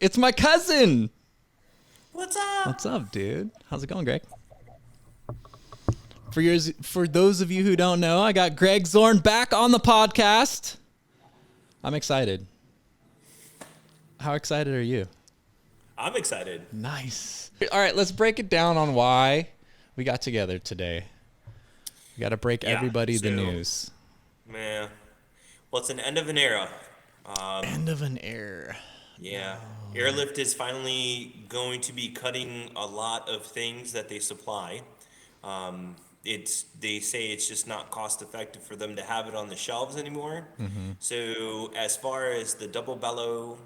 It's my cousin. What's up? What's up, dude? How's it going, Greg? For those of you who don't know, I got Greg Zorn back on the podcast. I'm excited. How excited are you? I'm excited. Nice. All right, let's break it down on why we got together today. We got to break everybody the news. Man, well, it's an end of an era. End of an era. Yeah. Airlift is finally going to be cutting a lot of things that they supply. They say it's just not cost effective for them to have it on the shelves anymore. Mm-hmm. So as far as the double bellow,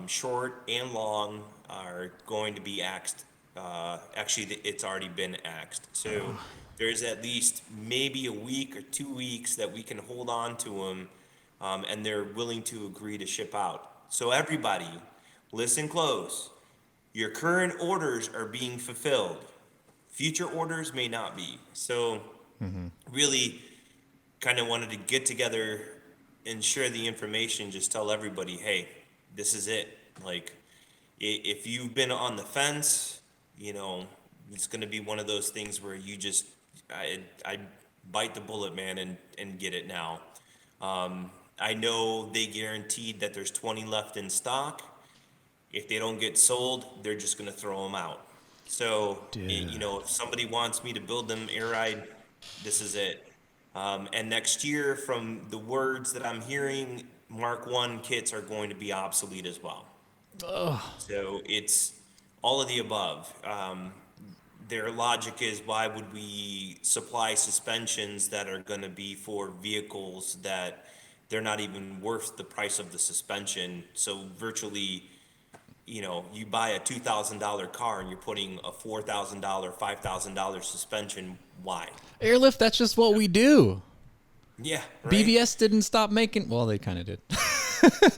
short and long are going to be axed. Actually, it's already been axed. So there's at least maybe a week or 2 weeks that we can hold on to them, and they're willing to agree to ship out. So everybody, listen close. Your current orders are being fulfilled. Future orders may not be. So really kind of wanted to get together and share the information, just tell everybody, hey, this is it. Like, if you've been on the fence, it's going to be one of those things where you just, I bite the bullet, man, and get it now. I know they guaranteed that there's 20 left in stock. If they don't get sold, they're just going to throw them out. So, if somebody wants me to build them airride, this is it. And next year, from the words that I'm hearing, Mark 1 kits are going to be obsolete as well. So it's all of the above. Their logic is, why would we supply suspensions that are going to be for vehicles that they're not even worth the price of the suspension? So virtually, you buy a $2,000 car and you're putting a $4,000, $5,000 suspension. Why? Airlift, that's just what we do. Yeah, right? BBS didn't stop making... Well, they kind of did.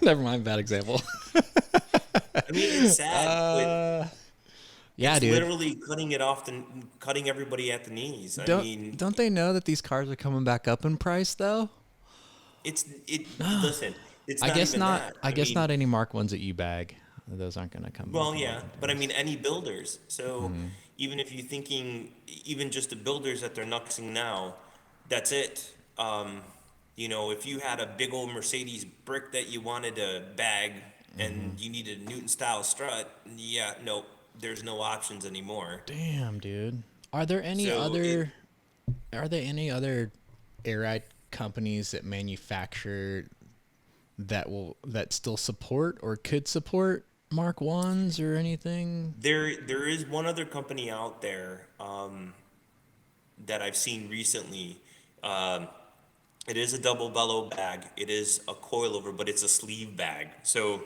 Never mind, bad example. I mean, it's sad, but yeah, it's dude. literally cutting everybody at the knees. Don't they know that these cars are coming back up in price, though? Listen, it's I not guess even not. that. I guess not any Mark ones that you bag. Those aren't going to come. Well, yeah, but I mean, any builders. So even if you're thinking, even just the builders that they're knucksing now, that's it. If you had a big old Mercedes brick that you wanted to bag and you needed a Newton style strut, no, there's no options anymore. Damn, dude. Are there any other air ride companies that manufacture that still support or could support Mark 1s or anything? There is one other company out there that I've seen recently. It is a double bellow bag. It is a coilover, but it's a sleeve bag. So,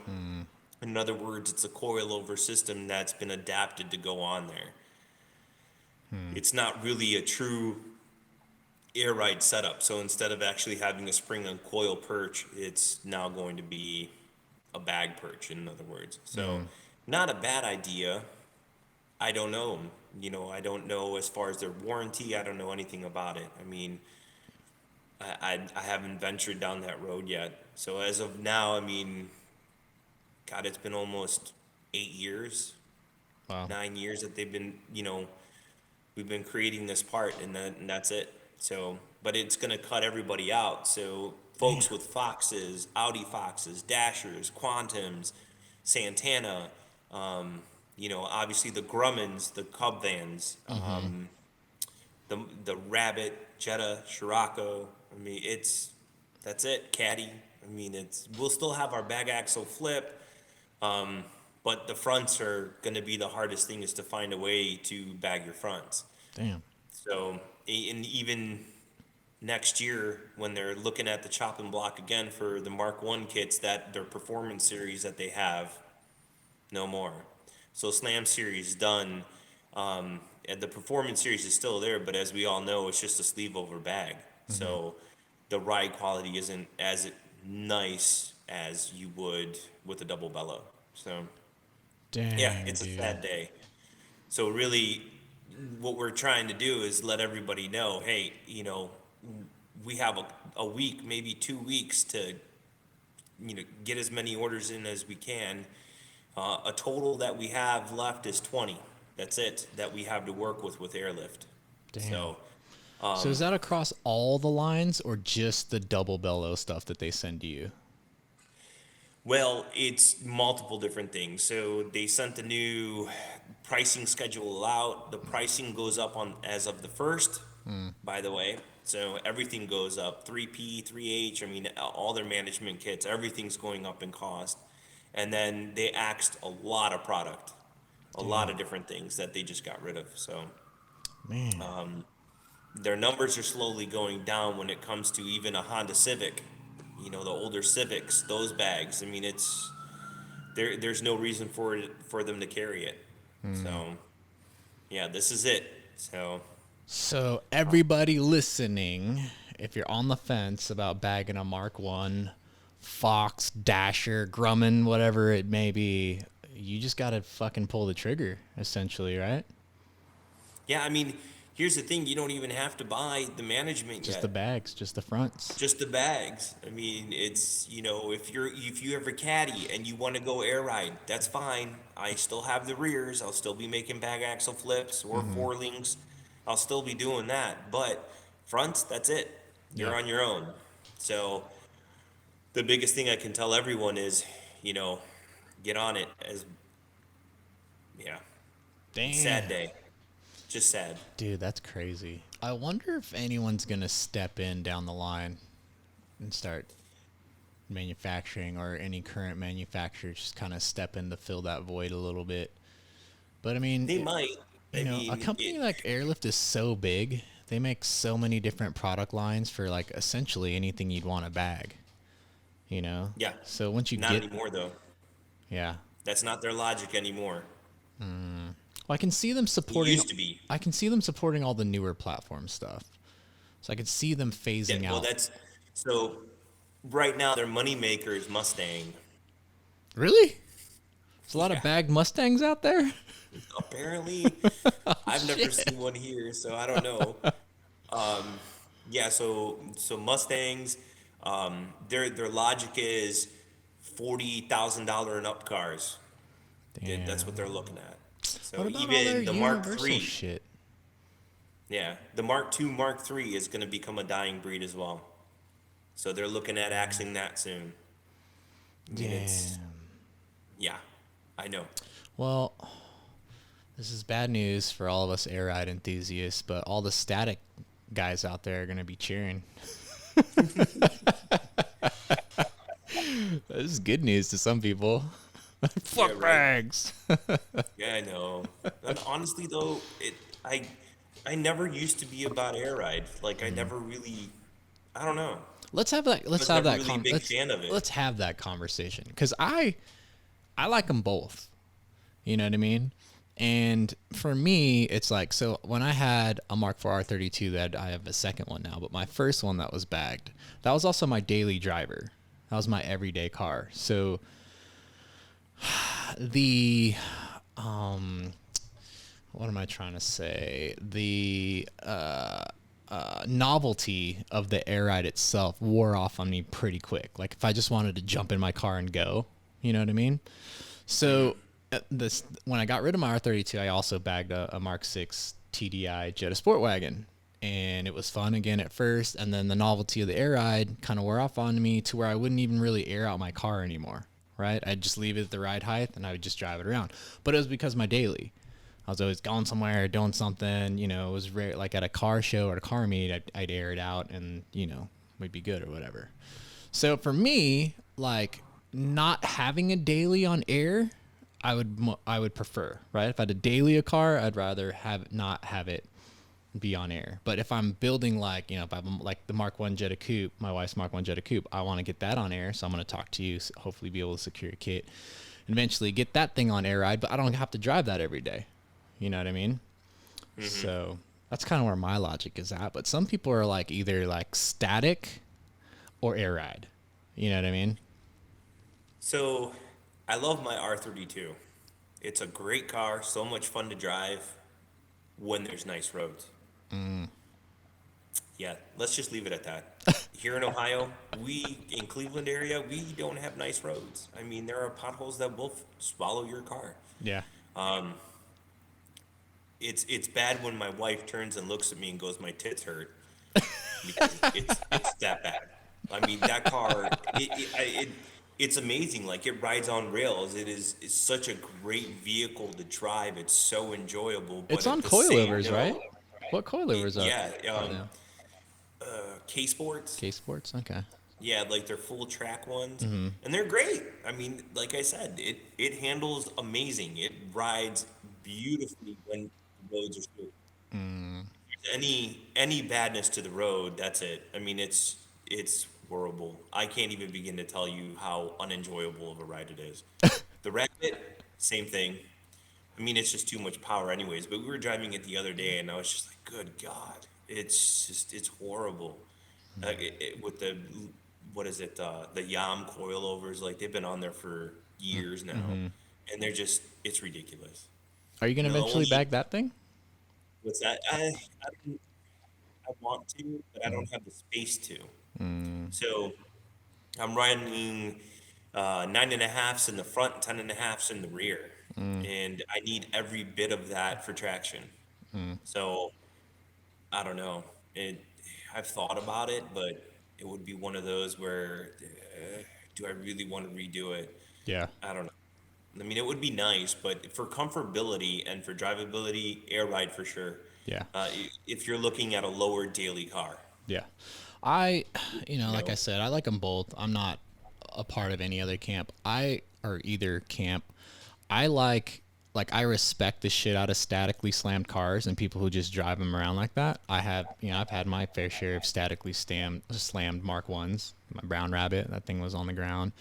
in other words, it's a coilover system that's been adapted to go on there. It's not really a true air ride setup. So instead of actually having a spring and coil perch, it's now going to be a bag perch, in other words. So not a bad idea. I don't know. I don't know as far as their warranty. I don't know anything about it. I mean, I haven't ventured down that road yet. So as of now, I mean, God, it's been almost 8 years, 9 years that they've been, we've been creating this part, and that's it. So, but it's going to cut everybody out. So folks with Foxes, Audi Foxes, Dashers, Quantums, Santana, obviously the Grummins, the Cub vans, the Rabbit, Jetta, Scirocco. I mean, that's it. Caddy. I mean, we'll still have our bag axle flip, but the fronts are going to be the hardest thing, is to find a way to bag your fronts. Damn. So, and even next year, when they're looking at the chopping block again for the Mark 1 kits, that their performance series that they have, no more. So Slam series done. And the performance series is still there, but as we all know, it's just a sleeve over bag. So the ride quality isn't as nice as you would with a double bellow. So Dang, it's dude. a sad day. So really, what we're trying to do is let everybody know, hey, we have a week, maybe 2 weeks to, get as many orders in as we can. A total that we have left is 20. That's it that we have to work with Airlift. Damn. So, So is that across all the lines or just the double bellow stuff that they send you? well, it's multiple different things. So they sent the new pricing schedule out. The pricing goes up on as of the first, by the way. So everything goes up. 3P, 3H, I mean, all their management kits, everything's going up in cost. And then they axed a lot of product, a lot of different things that they just got rid of. So Man. their numbers are slowly going down when it comes to even a Honda Civic, the older Civics, those bags. I mean, there's no reason for them to carry it. So, yeah, this is it. So everybody listening, if you're on the fence about bagging a Mark 1, Fox, Dasher, Grumman, whatever it may be, you just got to fucking pull the trigger, essentially, right? Yeah, I mean, here's the thing: you don't even have to buy the management Just yet. the bags, just the fronts. Just the bags. I mean, it's if you have a Caddy and you want to go air ride, that's fine. I still have the rears. I'll still be making bag axle flips or four links. I'll still be doing that. But fronts, that's it. You're Yeah. on your own. So the biggest thing I can tell everyone is, you know, get on it. As yeah, Damn. sad day. Just sad. Dude, that's crazy. I wonder if anyone's going to step in down the line and start manufacturing, or any current manufacturer just kind of step in to fill that void a little bit. But I mean, They might. I a mean, company like Airlift is so big. They make so many different product lines for like essentially anything you'd want to bag, yeah. So once you Not get, anymore though. yeah. That's not their logic anymore. Well, I can see them It supporting, used to be. I can see them supporting all the newer platform stuff. So I could see them phasing Yeah, well, out. that's so. Right now, their money maker is Mustang. Really? There's a lot Yeah, of bagged Mustangs out there. apparently, I've never seen one here, so I don't know. Yeah, so Mustangs, their logic is $40,000 and up cars. That's what Damn. they're looking at. What So about all their even the Mark universal III, shit? yeah, the Mark II, Mark III is going to become a dying breed as well. So they're looking at axing that soon. I mean, Damn. yeah, I know. Well, this is bad news for all of us air ride enthusiasts, but all the static guys out there are going to be cheering. This is good news to some people. Fuck Yeah, right. bags. Yeah, I know. And honestly, though, I never used to be about air ride. Like, I never really, I don't know. Let's have that. I Let's was have never that. really a big fan of it. Let's have that conversation, because I like them both. You know what I mean? And for me, it's like, so when I had a Mark IV R32, that I have a second one now, but my first one that was bagged, that was also my daily driver. That was my everyday car. So the what am I trying to say? The novelty of the air ride itself wore off on me pretty quick. Like if I just wanted to jump in my car and go, you know what I mean? So this, when I got rid of my R32, I also bagged a Mark VI TDI Jetta Sport Wagon. And it was fun again at first, and then the novelty of the air ride kind of wore off on me to where I wouldn't even really air out my car anymore, right? I'd just leave it at the ride height, and I would just drive it around. But it was because my daily. I was always going somewhere, doing something, it was rare, like at a car show or a car meet, I'd air it out, and, we'd be good or whatever. So for me, like, not having a daily on air, I would prefer, right? If I had a daily a car, I'd rather not have it be on air. But if I'm building, like, if I'm like the Mark 1 Jetta Coupe, my wife's Mark 1 Jetta Coupe, I want to get that on air. So I'm going to talk to you, hopefully be able to secure a kit and eventually get that thing on air ride, but I don't have to drive that every day. You know what I mean? Mm-hmm. So that's kind of where my logic is at. But some people are like either like static or air ride. You know what I mean? So I love my R32. It's a great car, so much fun to drive when there's nice roads. Yeah, let's just leave it at that. Here in Ohio, in Cleveland area, we don't have nice roads. I mean, there are potholes that will swallow your car. Yeah. It's bad when my wife turns and looks at me and goes, "My tits hurt," because it's that bad. I mean, that car, it's amazing. Like, it rides on rails. It's such a great vehicle to drive. It's so enjoyable, It's but on at the same coilovers, right? note, What coilovers are? yeah, Are they? K Sports. K Sports. Okay. Yeah, like they're full track ones, and they're great. I mean, like I said, it handles amazing. It rides beautifully when the roads are smooth. Any badness to the road, that's it. I mean, it's horrible. I can't even begin to tell you how unenjoyable of a ride it is. The Rabbit, same thing. I mean, it's just too much power, anyways. But we were driving it the other day, and I was just like, "Good God, it's horrible." Like with the what is it? The Yam coilovers, like they've been on there for years now, and it's ridiculous. Are you gonna The eventually only bag that thing? what's that? I want to, but I don't have the space to. So I'm running 9.5s in the front, 10.5s in the rear, and I need every bit of that for traction. So I don't know. I've thought about it, but it would be one of those where, do I really want to redo it? Yeah. I don't know. I mean, it would be nice, but for comfortability and for drivability, air ride for sure. Yeah. If you're looking at a lower daily car, Yeah. I, like know. I said, I like them both. I'm not a part of any other camp. Or either camp. I I respect the shit out of statically slammed cars and people who just drive them around like that. I've had my fair share of statically slammed Mark 1s. My Brown Rabbit, that thing was on the ground.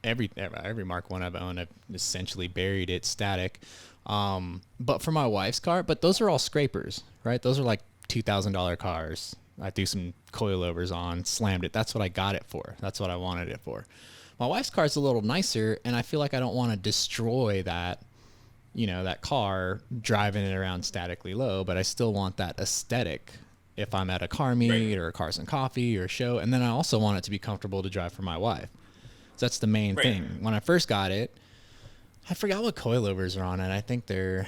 Every Mark 1 I've owned, I've essentially buried it static. But for my wife's car, but those are all scrapers, right? Those are like $2,000 cars. I threw some coilovers on, slammed it. That's what I got it for. That's what I wanted it for. My wife's car is a little nicer, and I feel like I don't want to destroy that car driving it around statically low, but I still want that aesthetic if I'm at a car meet Right. or a Cars and Coffee or a show. And then I also want it to be comfortable to drive for my wife. So that's the main Right. thing. When I first got it, I forgot what coilovers are on it. I think they're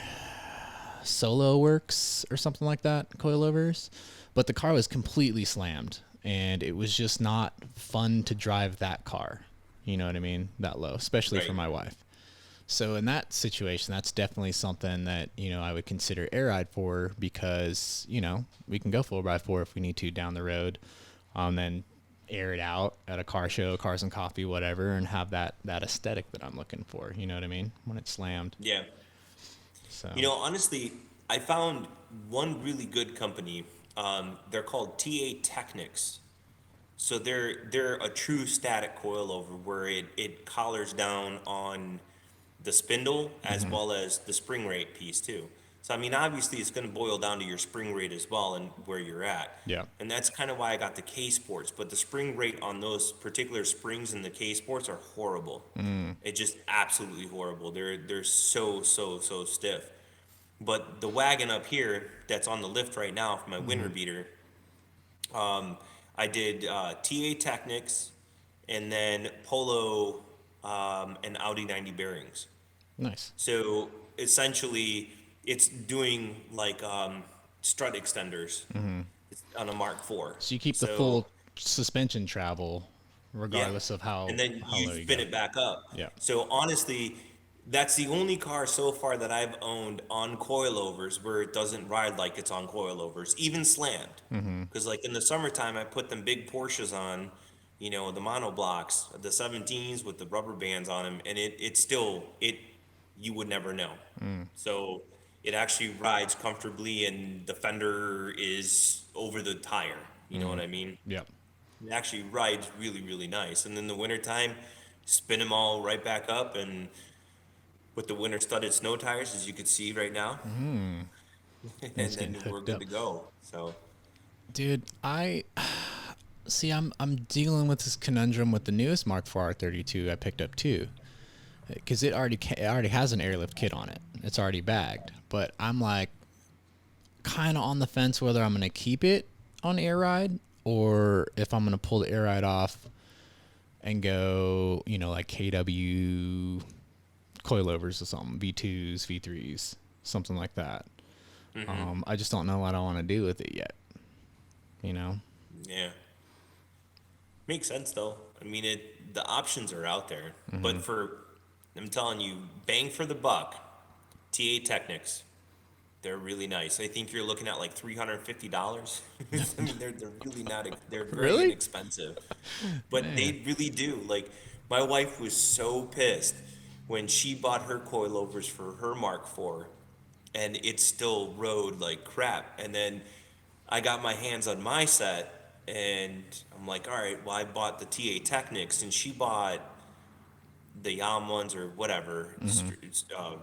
Solo Works or something like that, coilovers. But the car was completely slammed, and it was just not fun to drive that car. You know what I mean? That low, especially for Right. my wife. So in that situation, that's definitely something that, I would consider air ride for, because, we can go 4x4 if we need to down the road, then air it out at a car show, Cars and Coffee, whatever, and have that aesthetic that I'm looking for. You know what I mean? When it's slammed. Yeah. So Honestly, I found one really good company. They're called TA Technics. So they're a true static coilover where it collars down on the spindle as well as the spring rate piece too. So I mean, obviously it's going to boil down to your spring rate as well and where you're at. Yeah. And that's kind of why I got the K Sports, but the spring rate on those particular springs in the K Sports are horrible. It's just absolutely horrible. They're so stiff. But the wagon up here that's on the lift right now for my winter beater, I did TA Technics and then Polo and Audi 90 bearings. nice. So essentially, it's doing like strut extenders It's on a Mark IV. So you keep the full suspension travel regardless of how and then how you low you spin go. it back up. Yeah. So honestly, that's the only car so far that I've owned on coilovers where it doesn't ride like it's on coilovers, even slammed. Because like in the summertime, I put them big Porsches on, the monoblocks, the 17s with the rubber bands on them, and it still you would never know. So it actually rides comfortably, and the fender is over the tire. You know what I mean? Yeah. It actually rides really, really nice. And in the wintertime, spin them all right back up, and with the winter studded snow tires, as you can see right now, and It's getting then we're hooked good up. to go. So Dude, I see. I'm dealing with this conundrum with the newest Mark IV R32 I picked up too, because it already has an airlift kit on it. It's already bagged, but I'm like kind of on the fence whether I'm gonna keep it on air ride, or if I'm gonna pull the air ride off and go, you know, like KW coilovers or something, V2s, V3s, something like that. I just don't know what I want to do with it yet. You know? Yeah. Makes sense though. I mean, the options are out there, but I'm telling you, bang for the buck, TA Technics, they're really nice. I think you're looking at like $350. I mean, they're really not. They're very Really? inexpensive, but Man. they really do. Like, my wife was so pissed when she bought her coilovers for her Mark IV, and it still rode like crap. And then I got my hands on my set, and I'm like, all right, well, I bought the TA Technics, and she bought the Yam ones or whatever,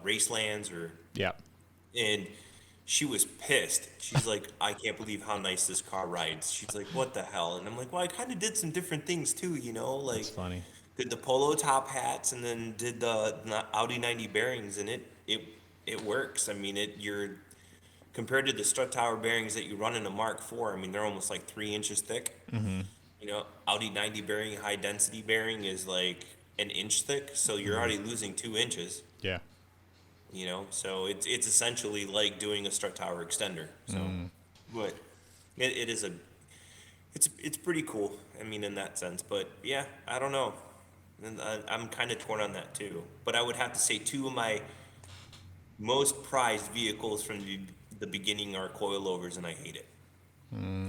Racelands or, Yeah. and she was pissed. She's like, I can't believe how nice this car rides. She's like, what the hell? And I'm like, well, I kind of did some different things too, you know, like That's funny. did the polo top hats and then did the Audi 90 bearings, and it works. I mean, you're compared to the strut tower bearings that you run in a Mark IV. I mean, they're almost like 3 inches thick. You know, Audi 90 bearing, high density bearing is like an inch thick, so you're already losing 2 inches. Yeah. You know, so it's essentially like doing a strut tower extender. So, but it is it's pretty cool. I mean, in that sense. But yeah, I don't know. And I'm kind of torn on that too. But I would have to say two of my most prized vehicles from the beginning are coilovers, and I hate it.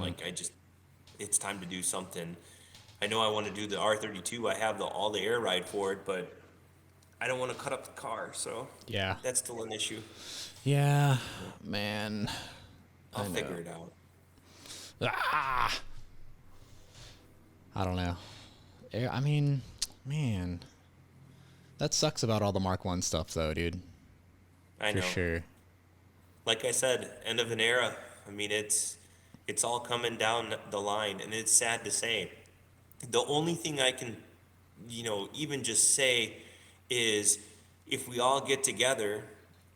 Like, it's time to do something. I know I want to do the R32. I have all the air ride for it, but I don't want to cut up the car, so Yeah. that's still an issue. Yeah. Man. I'll I know. figure it out. Ah! I don't know. I mean, man. That sucks about all the Mark 1 stuff, though, dude. I For know. sure. Like I said, end of an era. I mean, it's all coming down the line, and it's sad to say. The only thing I can, even just say is if we all get together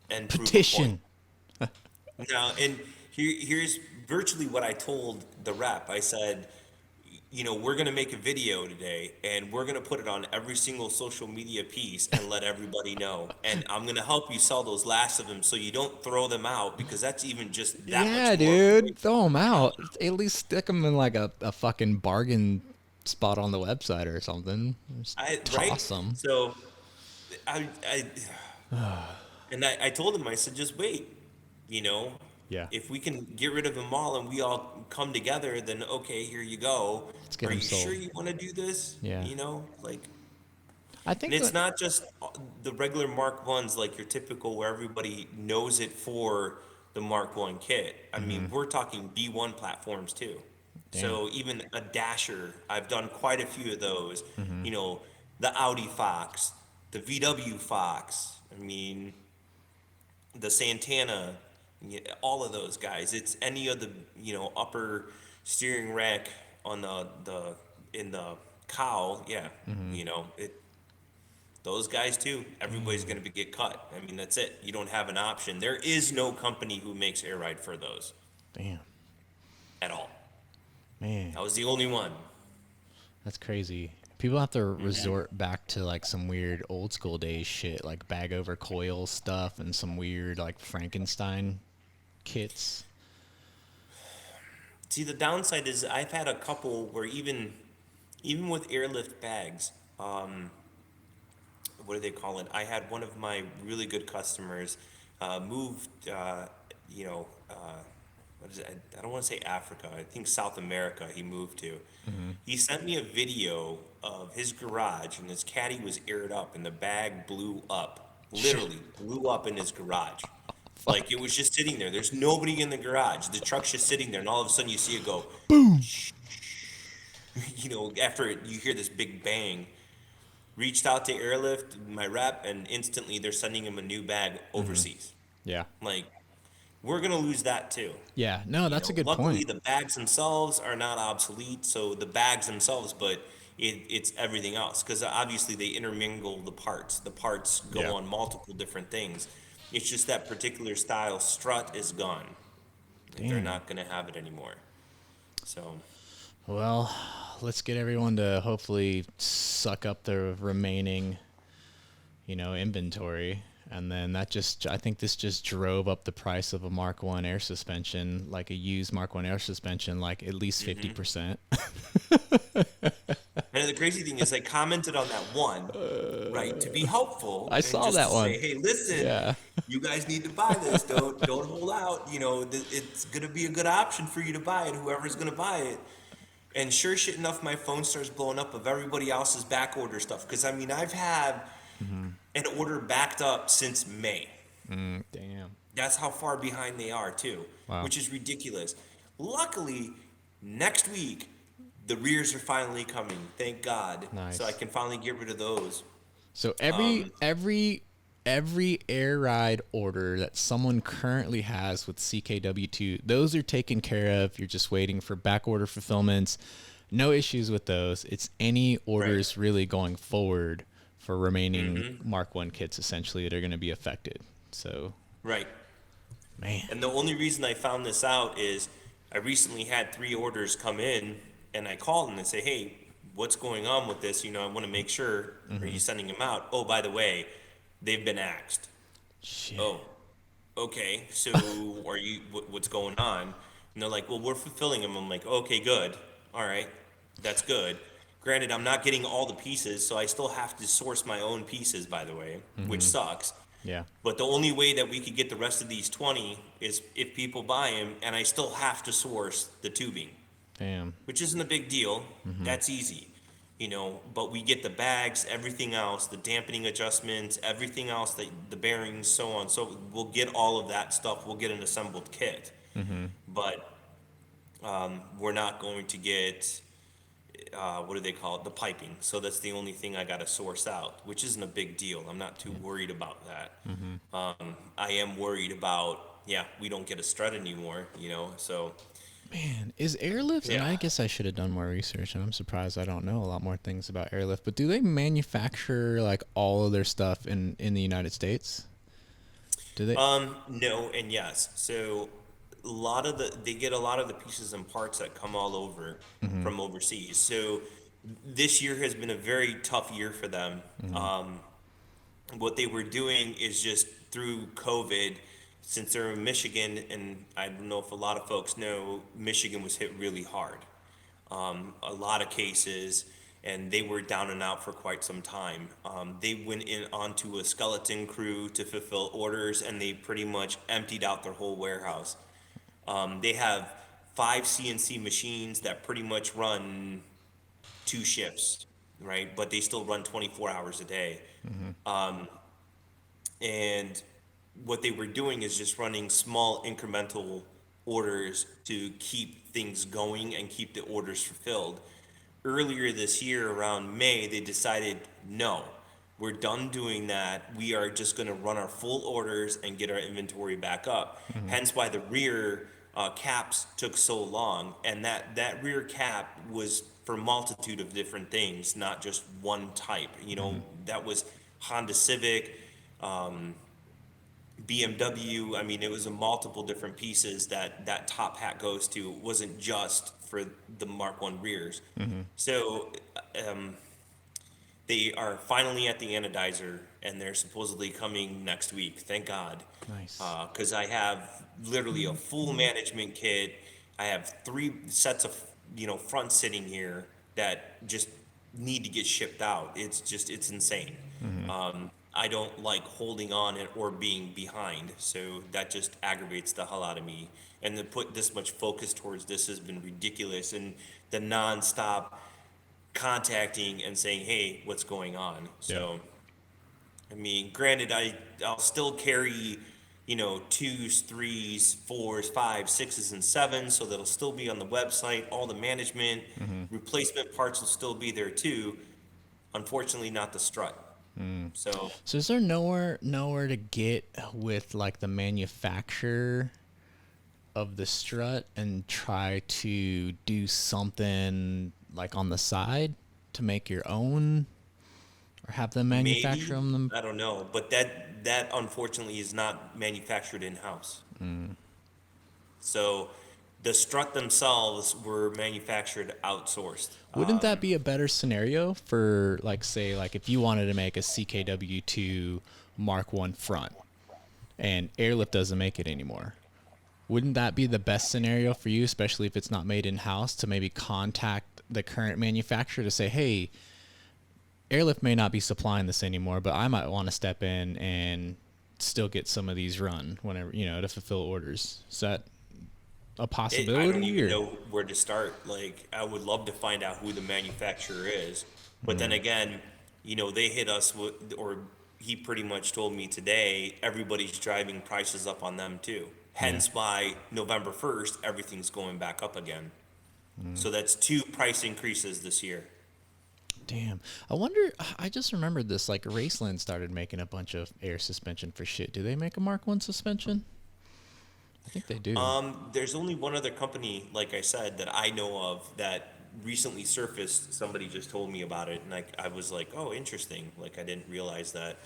and prove a point. Petition. Now, and here's virtually what I told the rep. I said, we're going to make a video today, and we're going to put it on every single social media piece and let everybody know. And I'm going to help you sell those last of them so you don't throw them out, because that's even just that Yeah, much more. dude. Throw them out. At least stick them in like a fucking bargain spot on the website or something. Just Right? toss them. So I and I told him, I said, just wait, Yeah. if we can get rid of them all and we all come together, then okay, here you go. Let's get Are them you sold. sure you want to do this? Yeah. Like, I think and it's that, not just the regular Mark Ones, like your typical where everybody knows it for the Mark One kit. I mean, we're talking B1 platforms too. So even a Dasher, I've done quite a few of those. The Audi Fox, the VW Fox. I mean, the Santana, all of those guys. It's any of the upper steering rack on the in the cowl. Yeah, it. Those guys too. Everybody's going to get cut. I mean, that's it. You don't have an option. There is no company who makes air ride for those damn, at all. man, I was the only one. that's crazy. People have to resort back to like some weird old school days shit, like bag over coil stuff and some weird like Frankenstein kits. See, the downside is I've had a couple where even with airlift bags, what do they call it? I had one of my really good customers moved, what is it? I don't want to say Africa. I think South America he moved to. He sent me a video of his garage, and his Caddy was aired up, and the bag blew up. Literally blew up in his garage. Like, it was just sitting there. There's nobody in the garage. The truck's just sitting there, and all of a sudden you see it go, Boom. After you hear this big bang. Reached out to Airlift, my rep, and instantly they're sending him a new bag overseas. Yeah. Like, we're going to lose that too. Yeah. No, that's a good Luckily, point. the bags themselves are not obsolete, so the bags themselves, but it's everything else, because obviously they intermingle the parts. The parts go Yeah. on multiple different things. It's just that particular style strut is gone. They're Damn. not going to have it anymore. So, Well, let's get everyone to hopefully suck up the remaining, inventory. And then I think this just drove up the price of a Mark 1 air suspension, like a used Mark 1 air suspension, like at least 50%. and the crazy thing is, I commented on that one, right, to be helpful I and saw just that to say, one. hey, listen, Yeah. you guys need to buy this. Don't hold out. It's gonna be a good option for you to buy it. Whoever's gonna buy it. And sure shit enough, my phone starts blowing up of everybody else's back order stuff. Because I mean, I've had an order backed up since May. Damn. That's how far behind they are too, Wow. which is ridiculous. Luckily, next week the rears are finally coming. Thank God. So I Nice. can finally get rid of those. So every air ride order that someone currently has with CKW2, those are taken care of. You're just waiting for back order fulfillments. No issues with those. It's any Right. orders really going forward for remaining Mark 1 kits essentially that are going to be affected. So, Right. man. And the only reason I found this out is I recently had 3 orders come in, and I called them and say, hey, what's going on with this? I want to make sure. Are you sending them out? Oh, by the way, they've been axed. Shit. Oh, okay. So what's going on? And they're like, well, we're fulfilling them. I'm like, okay, good. All right. That's good. Granted, I'm not getting all the pieces, so I still have to source my own pieces, by the way, which sucks. Yeah. But the only way that we could get the rest of these 20 is if people buy them, and I still have to source the tubing, Damn. which isn't a big deal. That's easy, but we get the bags, everything else, the dampening adjustments, everything else, the bearings, so on. So we'll get all of that stuff. We'll get an assembled kit, but we're not going to get what do they call it? The piping. So that's the only thing I got to source out, which isn't a big deal. I'm not too worried about that. I am worried about, yeah, we don't get a strut anymore, so Man, is Airlift, and yeah. I guess I should have done more research, and I'm surprised I don't know a lot more things about Airlift, but do they manufacture like all of their stuff in the United States? Do they? No and yes. So they get a lot of the pieces and parts that come all over from overseas. So this year has been a very tough year for them. What they were doing is just through COVID, since they're in Michigan, and I don't know if a lot of folks know, Michigan was hit really hard. A lot of cases, and they were down and out for quite some time. They went in onto a skeleton crew to fulfill orders, and they pretty much emptied out their whole warehouse. They have 5 CNC machines that pretty much run 2 shifts, right? But they still run 24 hours a day. And what they were doing is just running small incremental orders to keep things going and keep the orders fulfilled. Earlier this year, around May, they decided, no, we're done doing that. We are just going to run our full orders and get our inventory back up. Hence why the rear caps took so long. And that rear cap was for multitude of different things, not just one type. That was Honda Civic, BMW. I mean, it was a multiple different pieces that top hat goes to. It wasn't just for the Mark 1 rears. So they are finally at the anodizer, and they're supposedly coming next week. Thank God. Nice. Because I have literally a full management kit. I have 3 sets of front sitting here that just need to get shipped out. It's insane. I don't like holding on or being behind, so that just aggravates the hell out of me. And to put this much focus towards this has been ridiculous, and the nonstop contacting and saying, "Hey, what's going on?" Yeah. So, I mean, granted, I'll still carry, twos, threes, fours, fives, sixes, and sevens, so that'll still be on the website. All the management, replacement parts will still be there too. Unfortunately, not the strut. So, So is there nowhere to get with like the manufacturer of the strut and try to do something like on the side to make your own, or have them manufacture maybe, them? I don't know, but that unfortunately is not manufactured in-house. So the strut themselves were manufactured outsourced. Wouldn't that be a better scenario for, like, say, like if you wanted to make a CKW2 Mark 1 front and Airlift doesn't make it anymore? Wouldn't that be the best scenario for you, especially if it's not made in-house, to maybe contact the current manufacturer to say, hey, Airlift may not be supplying this anymore, but I might want to step in and still get some of these run whenever, to fulfill orders. Is that a possibility? I don't even know where to start. Like, I would love to find out who the manufacturer is. But then again, they hit us with, or he pretty much told me today, everybody's driving prices up on them too. Hence, by November 1st, everything's going back up again. So that's 2 price increases this year. Damn. I wonder, I just remembered this, like Raceland started making a bunch of air suspension for shit. Do they make a Mark 1 suspension? I think they do. There's only one other company, like I said, that I know of that recently surfaced. Somebody just told me about it, and I was like, oh, interesting. Like, I didn't realize that.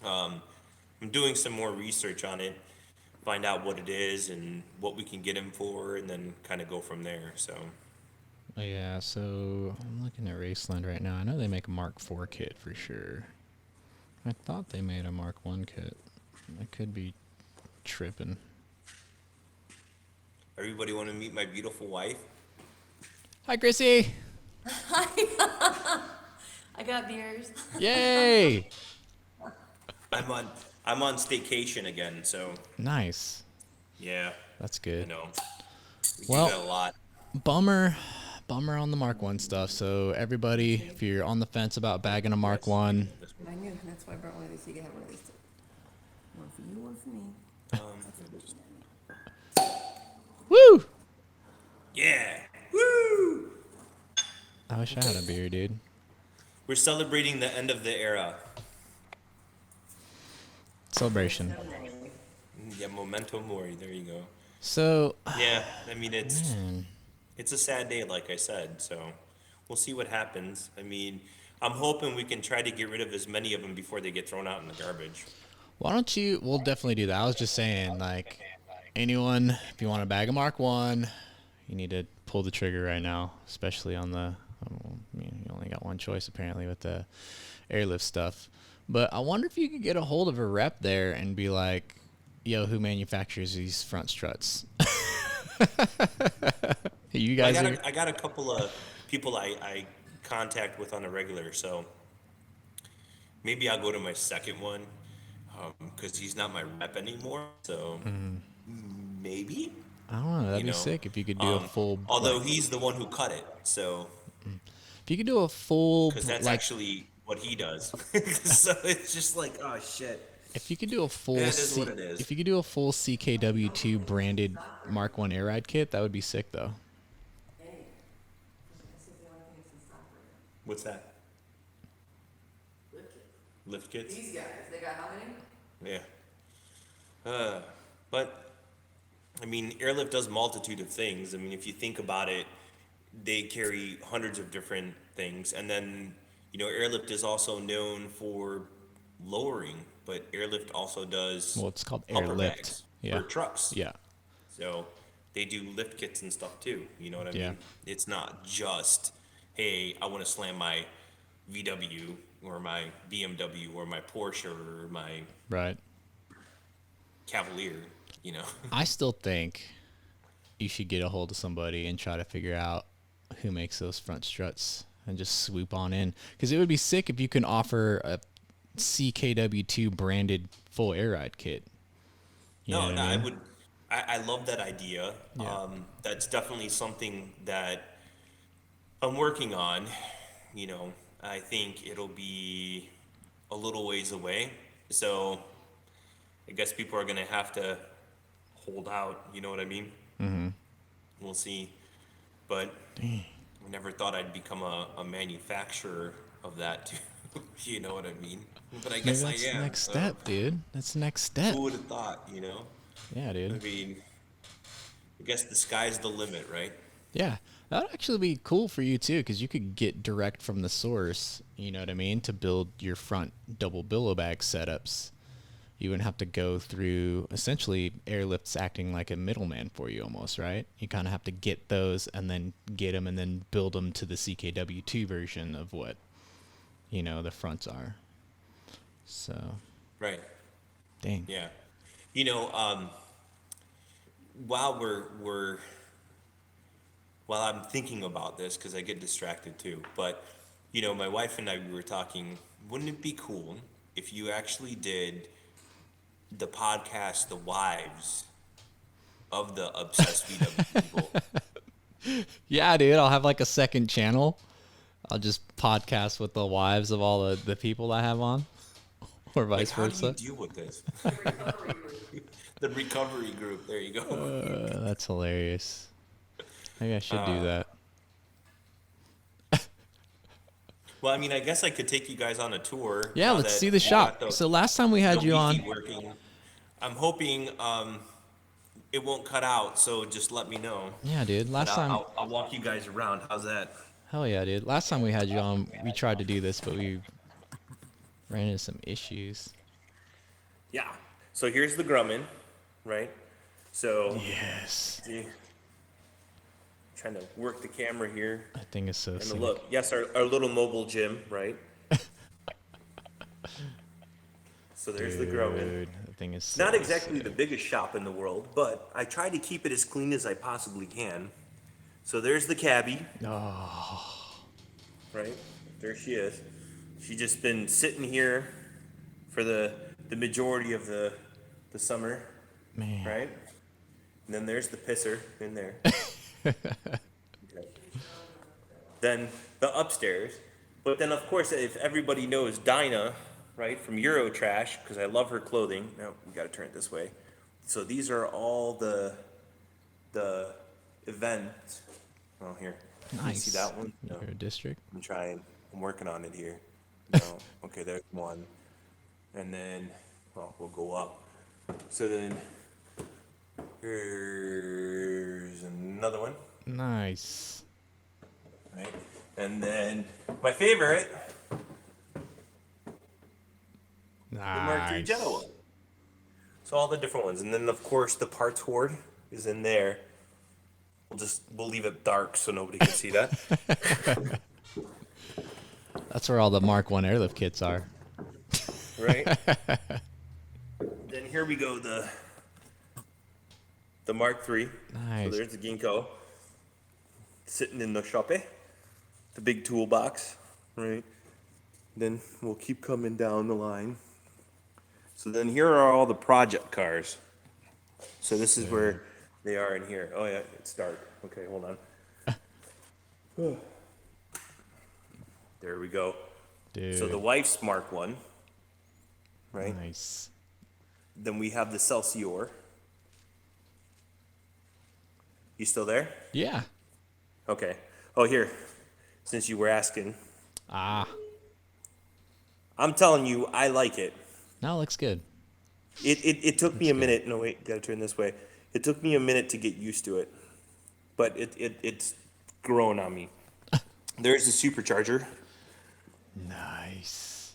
I'm doing some more research on it, find out what it is and what we can get him for, and then kind of go from there. So. Yeah, so I'm looking at Raceland right now. I know they make a Mark 4 kit for sure. I thought they made a Mark 1 kit. I could be tripping. Everybody want to meet my beautiful wife? Hi, Chrissy. I got beers. Yay. I'm on staycation again, so Nice. yeah, That's I good. know. We Well- do that a lot. Bummer on the Mark 1 stuff. So everybody, if you're on the fence about bagging a Mark 1, I knew. That's why I brought one of these. So you can have one of these too. One for you, one for me. woo! Yeah, woo! I wish I had a beer, dude. We're celebrating the end of the era. Celebration. Yeah, memento mori. There you go. So, Yeah, I mean man, it's a sad day, like I said. So we'll see what happens. I mean, I'm hoping we can try to get rid of as many of them before they get thrown out in the garbage. why don't you, we'll definitely do that. I was just saying, like, anyone, if you want to bag a Mark 1, you need to pull the trigger right now, especially on the, you only got one choice apparently with the Airlift stuff. But I wonder if you could get a hold of a rep there and be like, yo, who manufactures these front struts? You guys I got a couple of people I contact with on a regular, so maybe I'll go to my second one because he's not my rep anymore. So maybe. I don't know. That'd be know, sick if you could do a full. Although he's the one who cut it, so if you could do a full, because that's like, actually what he does. So it's just like, oh shit. if you could do a full, That is what it is. if you could do a full CKW2 branded Mark 1 air ride kit, that would be sick though. What's that? Lift kits? These guys, they got how many? Yeah. But I mean, Airlift does multitude of things. I mean, if you think about it, they carry hundreds of different things, and then Airlift is also known for lowering, but Airlift also does Well, it's called pumper Airlift. bags Yeah. for trucks. Yeah. So they do lift kits and stuff too. You know what I Yeah. mean? It's not just, hey, I want to slam my VW or my BMW or my Porsche or my Right. Cavalier. I still think you should get a hold of somebody and try to figure out who makes those front struts and just swoop on in. Because it would be sick if you can offer a CKW2 branded full air ride kit. You know No, what no, I I mean? would. I love that idea. Yeah. That's definitely something that I'm working on. I think it'll be a little ways away. So I guess people are gonna have to hold out. You know what I mean? Mm-hmm. We'll see. But I never thought I'd become a manufacturer of that too. You know what I mean? But I Maybe guess that's I am. the next so step, dude. That's the next step. Who would have thought? Yeah, I dude. mean, I guess the sky's the limit, right? Yeah. That would actually be cool for you too, because you could get direct from the source, you know what I mean, to build your front double billow bag setups. you wouldn't have to go through, essentially Airlift's acting like a middleman for you almost, right? You kind of have to get those and then get them and then build them to the CKW2 version of what, you know, the fronts are. So. Right. Dang. Yeah. You know, while while I'm thinking about this, because I get distracted too, but, you know, my wife and I, we were talking, wouldn't it be cool if you actually did the podcast, The Wives of the Obsessed VW people? Yeah, dude, I'll have like a second channel. I'll just podcast with the wives of all the people I have on, or Like, vice how do you versa. deal with this? The recovery group, there you go. That's hilarious. Maybe I should do that. Well, I mean, I guess I could take you guys on a tour. Yeah, now let's that see the we shop. got So last time we had the you Wi-Fi on. working. I'm hoping it won't cut out, so just let me know. Yeah, dude. And Last time. I'll walk you guys around. How's that? Hell yeah, dude. Last time we had you on, we tried to do this, but we ran into some issues. Yeah. So here's the Grumman, right? So Yes. see, trying to work the camera here. That thing is so And sick. look, yes, our little mobile gym, right? So there's the Grumman. Dude, that thing is so Not exactly sick. the biggest shop in the world, but I try to keep it as clean as I possibly can. So there's the Cabby, Oh, right? There she is. She just been sitting here for the majority of the summer, man. right? And then there's the pisser in there. Okay. Then the upstairs. But then, of course, if everybody knows Dinah, right, from Eurotrash, because I love her clothing. Now, we got to turn it this way. So these are all the events. Oh, here. Can you Nice. see that one? No. Your district. I'm trying. I'm working on it here. No. Okay, there's one. And then, well, we'll go up. So then, here's another one, Nice. right? And then, my favorite, the Mark III Jetta Nice. one. So all the different ones. And then, of course, the parts hoard is in there. We'll leave it dark so nobody can see that. That's where all the Mark 1 airlift kits are. Right? Then here we go, the Mark III. Nice. So there's the Ginkgo sitting in the shop, the big toolbox, right? Then we'll keep coming down the line. So then here are all the project cars. So this is where they are in here. Oh yeah, it's dark. Okay, hold on. There we go. Dude. So the wife's Mark 1, right? Nice. Then we have the Celsior. You still there? Yeah. Okay. Oh, here. Since you were asking, Ah. I'm telling you, I like it. No, it looks good. It took me a minute. No, wait, gotta turn this way. It took me a minute to get used to it, but it's grown on me. There's the supercharger. Nice.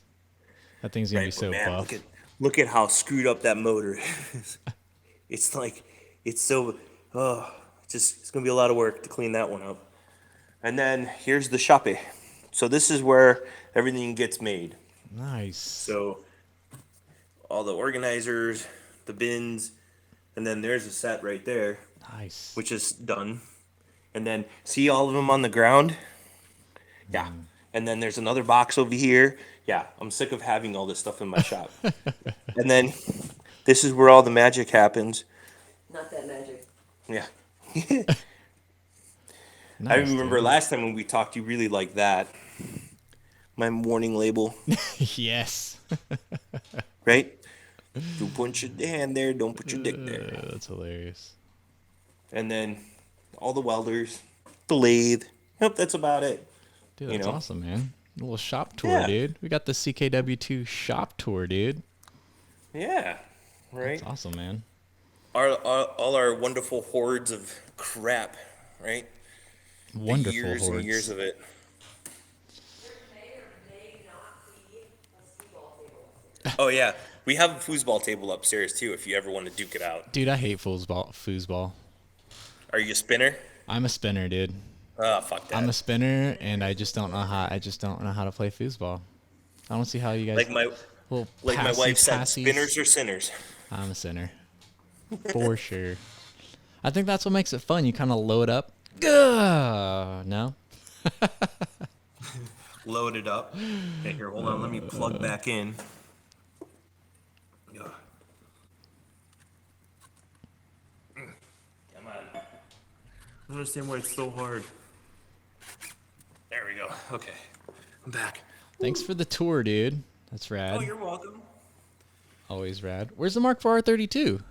That thing's gonna be Right, but so man, buff. look at how screwed up that motor is. It's like, it's so, it's gonna be a lot of work to clean that one up. And then here's the shoppe. So this is where everything gets made. Nice. So all the organizers, the bins, and then there's a set right there, Nice. which is done. And then see all of them on the ground? Yeah. And then there's another box over here. Yeah, I'm sick of having all this stuff in my shop. And then this is where all the magic happens. Not that magic. Yeah. Nice, I remember dude. last time when we talked, you really liked that. My warning label, Yes. right? Don't put your hand there, don't put your dick there. That's hilarious. And then all the welders, the lathe. Yep, that's about it. Dude, You that's know? awesome, man. A little shop tour, Yeah. dude. We got the CKW2 shop tour, dude. Yeah, right? That's awesome, man. All our wonderful hordes of crap, right? Wonderful the years hordes. and years of it. Oh yeah, We have a foosball table upstairs too, if you ever want to duke it out. Dude, I hate foosball. Are you a spinner? I'm a spinner, dude. Oh, fuck that. I'm a spinner, and I just don't know how. I just don't know how to play foosball. I don't see how you guys. Like my wife said, passies. spinners are sinners. I'm a sinner, for sure. I think that's what makes it fun. You kind of load up. No. Load it up. Okay, here, hold on. Let me plug back in. Ugh. Come on. I don't understand why it's so hard. There we go. Okay. I'm back. Thanks for the tour, dude. That's rad. Oh, you're welcome. Always rad. Where's the Mark IV R32?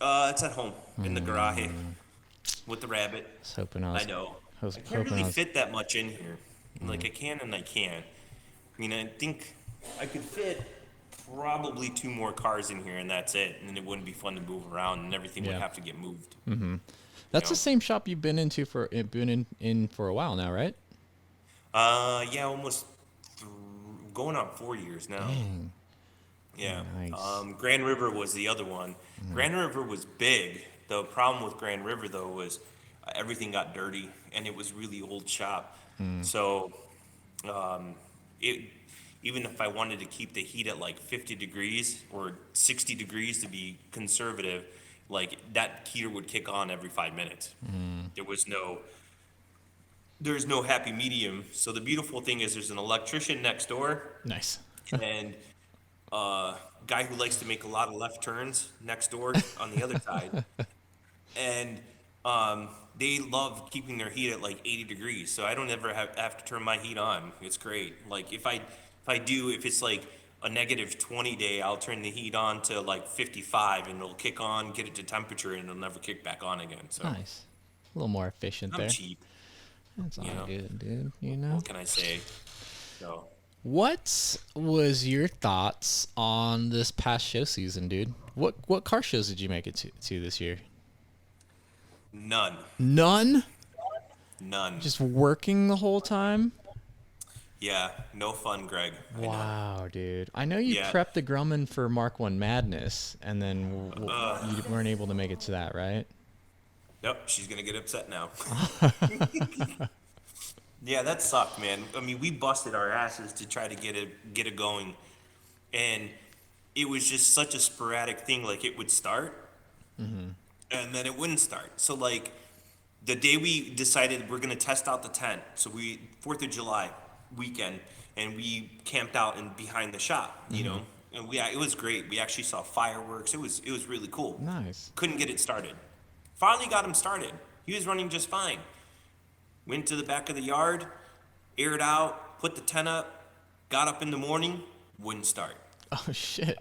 It's at home in the garage with the rabbit. I was hoping I was. I know. I can't really fit that much in here. Like I can and I can't. I mean, I think I could fit probably 2 more cars in here and that's it. And then it wouldn't be fun to move around and everything would have to get moved. That's the same shop you've been in for a while now, right? Yeah, almost going on 4 years now. Dang. Yeah. Nice. Grand River was the other one. Grand River was big. The problem with Grand River though was everything got dirty and it was really old shop. So, even if I wanted to keep the heat at like 50 degrees or 60 degrees to be conservative, like that heater would kick on every 5 minutes. There's no happy medium. So the beautiful thing is there's an electrician next door Nice. and guy who likes to make a lot of left turns next door on the other side. And they love keeping their heat at like 80 degrees, so I don't ever have to turn my heat on. It's great. Like if it's like a negative 20 day, I'll turn the heat on to like 55 and it'll kick on, get it to temperature, and it'll never kick back on again. So Nice. A little more efficient I'm there. cheap. That's all know. good, dude. You know. What can I say? So What was your thoughts on this past show season, dude? What car shows did you make it to this year? none. None? None. Just working the whole time? Yeah, no fun, Greg. I know. Wow, dude. I know you Yeah. prepped the Grumman for Mark 1 Madness, and then you weren't able to make it to that, right? Yep, she's gonna get upset now. Yeah, that sucked, man. I mean, we busted our asses to try to get it going, and it was just such a sporadic thing. Like it would start, and then it wouldn't start. So like, the day we decided we're gonna test out the tent, so 4th of July weekend, and we camped out and behind the shop, you know, and it was great. We actually saw fireworks. It was really cool. Nice. Couldn't get it started. Finally got him started. He was running just fine. Went to the back of the yard, aired out, put the tent up, got up in the morning, wouldn't start. Oh, shit.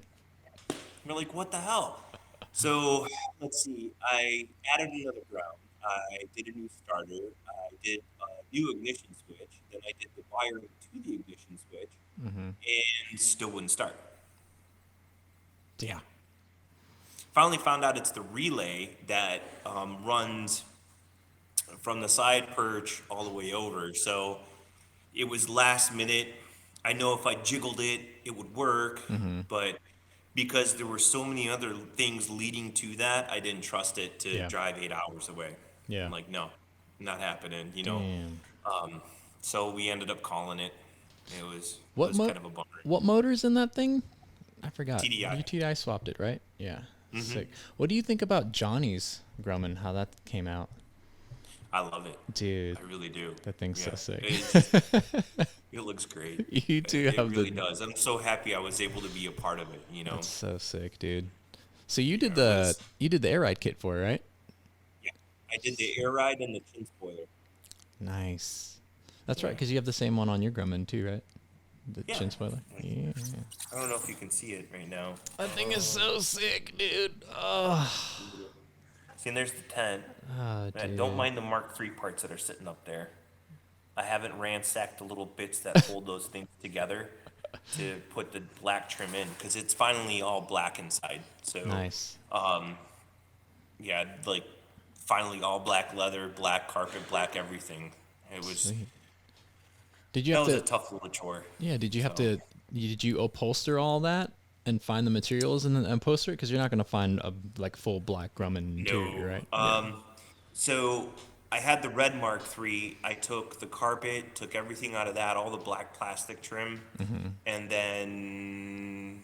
We're like, what the hell? So let's see. I added another ground. I did a new starter. I did a new ignition switch. Then I did the wiring to the ignition switch, and still wouldn't start. Yeah. Finally found out it's the relay that runs from the side perch all the way over. So it was last minute. I know if I jiggled it, it would work, but because there were so many other things leading to that, I didn't trust it to drive 8 hours away. Yeah. I'm like, no, not happening, you know. Damn. So we ended up calling it. It was What kind of a bummer. What motor's in that thing? I forgot. TDI. You TDI swapped it, right? Yeah. Sick. What do you think about Johnny's Grumman? How that came out, I love it. dude? I really do. That thing's so sick. It looks great. You do It have really does. I'm so happy I was able to be a part of it, you know. That's so sick, dude. So you did the air ride kit for it, right? Yeah, I did the air ride and the chin spoiler. Nice. That's right, because you have the same one on your Grumman too, right? The Yeah. chin spoiler. Yeah. I don't know if you can see it right now. That thing is so sick, dude. Oh, See, and there's the tent. dude. Don't mind the Mark III parts that are sitting up there. I haven't ransacked the little bits that hold those things together to put the black trim in, because it's finally all black inside. So Nice. yeah, like finally all black leather, black carpet, black everything. It was Sweet. Did you that have was to? a tough little chore. Yeah. Did you have so. to? Did you upholster all that and find the materials and poster it? Because you're not going to find a like full black Grumman interior, right? So I had the red Mark III. I took the carpet, took everything out of that, all the black plastic trim, and then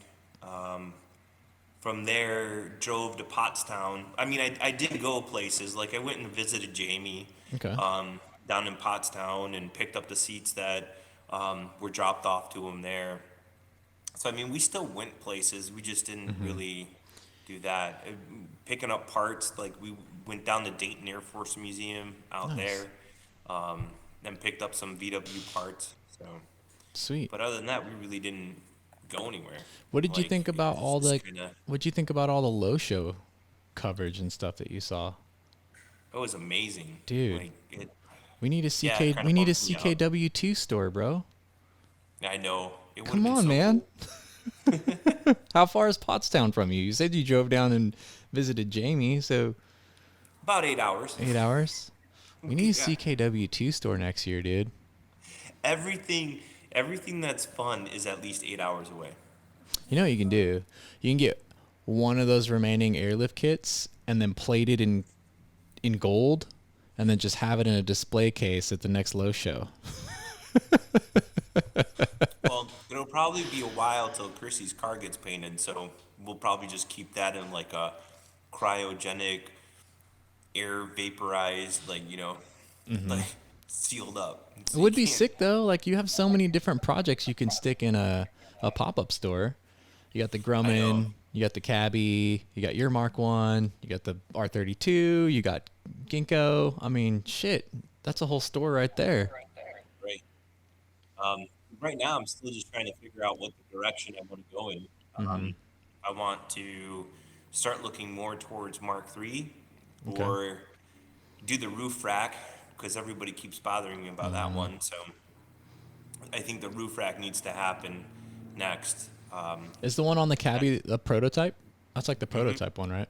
from there drove to Pottstown. I mean, I did go places. Like I went and visited Jamie Okay. down in Pottstown and picked up the seats that were dropped off to him there. So I mean, we still went places. We just didn't really do that. Picking up parts, like we went down to Dayton Air Force Museum out there, and picked up some VW parts. So, Sweet. but other than that, we really didn't go anywhere. What did you Like, think about it's all just the? kinda- What'd you think about all the low show coverage and stuff that you saw? It was amazing, Dude. Like it, We need a Yeah, CK. it kinda We need a bummed me out. CKW2 store, bro. I know. It would've Come been on, so man. cool. How far is Pottstown from you? You said you drove down and visited Jamie, so About 8 hours. 8 hours. We need a Yeah. CKW2 store next year, dude. Everything that's fun is at least 8 hours away. You know what you can do? You can get one of those remaining airlift kits and then plate it in gold, and then just have it in a display case at the next low show. Well, it'll probably be a while till Chrissy's car gets painted, so we'll probably just keep that in like a cryogenic, air vaporized, like, like sealed up. It So would you be can't- sick though. Like you have so many different projects you can stick in a pop-up store. You got the Grumman, you got the Cabby, you got your Mark 1, you got the R32, you got Ginkgo. I mean, shit, that's a whole store right there. Right. Right now, I'm still just trying to figure out what the direction I want to go in. I want to start looking more towards Mark III or do the roof rack because everybody keeps bothering me about that one. So I think the roof rack needs to happen next. Is the one on the Cabby a prototype? That's like the prototype one, right?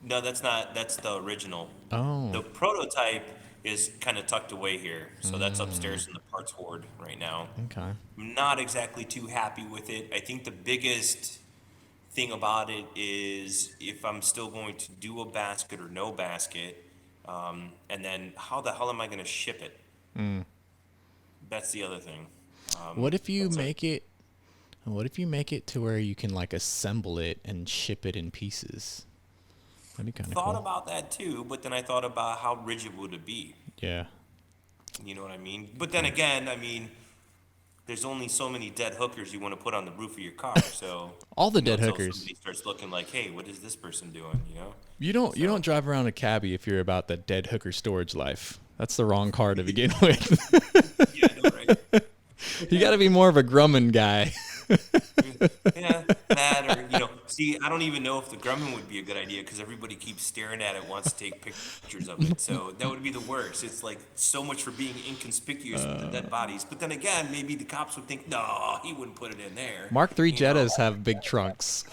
No, that's not. That's the original. Oh, The prototype is kind of tucked away here, so that's upstairs in the parts hoard right now. okay. I'm not exactly too happy with it. I think the biggest thing about it is if I'm still going to do a basket or no basket, and then how the hell am I going to ship it? That's the other thing. What if you that's it. make it? What if you make it to where you can like assemble it and ship it in pieces? That'd be kind of Thought cool. about that too, but then I thought about how rigid would it be? Yeah. You know what I mean? But then again, I mean, there's only so many dead hookers you want to put on the roof of your car. So All the you know, dead until hookers. somebody starts looking like, hey, what is this person doing? You know? You don't drive around a Cabby if you're about the dead hooker storage life. That's the wrong car to begin with. Yeah, I know, right? You got to be more of a Grumman guy. Yeah, that or see, I don't even know if the Grumman would be a good idea because everybody keeps staring at it, wants to take pictures of it. So that would be the worst. It's like so much for being inconspicuous with the dead bodies. But then again, maybe the cops would think, no, he wouldn't put it in there. Mark III You know? Jettas have big trunks.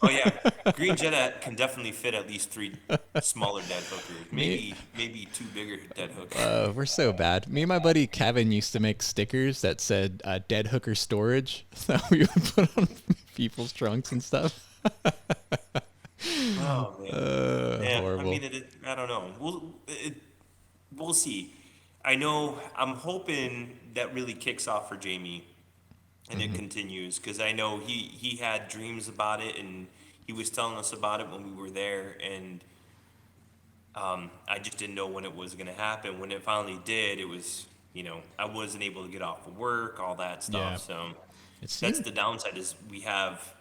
Oh yeah, green Jetta can definitely fit at least 3 smaller dead hookers. Maybe 2 bigger dead hookers. We're so bad. Me and my buddy Kevin used to make stickers that said dead hooker storage that we would put on people's trunks and stuff. Oh man. Yeah, horrible. I mean, I don't know. We'll see. I'm hoping that really kicks off for Jamie, and it continues because I know he had dreams about it, and he was telling us about it when we were there, and I just didn't know when it was going to happen. When it finally did, it was I wasn't able to get off of work, all that stuff. Yeah. So It's that's the downside is we have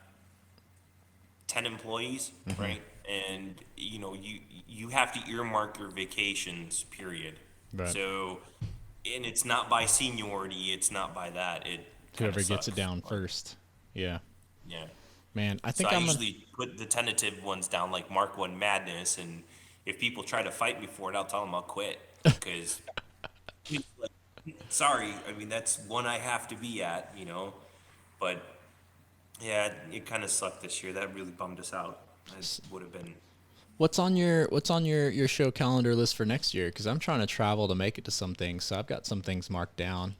10 employees, right? And you have to earmark your vacations, period. Right. So, and it's not by seniority, it's not by that. It kinda whoever gets it sucks. down first. Yeah. Yeah. Man, I So think I I'm gonna, usually put the tentative ones down like Mark 1 Madness, and if people try to fight me for it, I'll tell them I'll quit because sorry, I mean that's one I have to be at, but yeah, it kind of sucked this year. That really bummed us out. It would have been. what's on your show calendar list for next year? Because I'm trying to travel to make it to some things, so I've got some things marked down.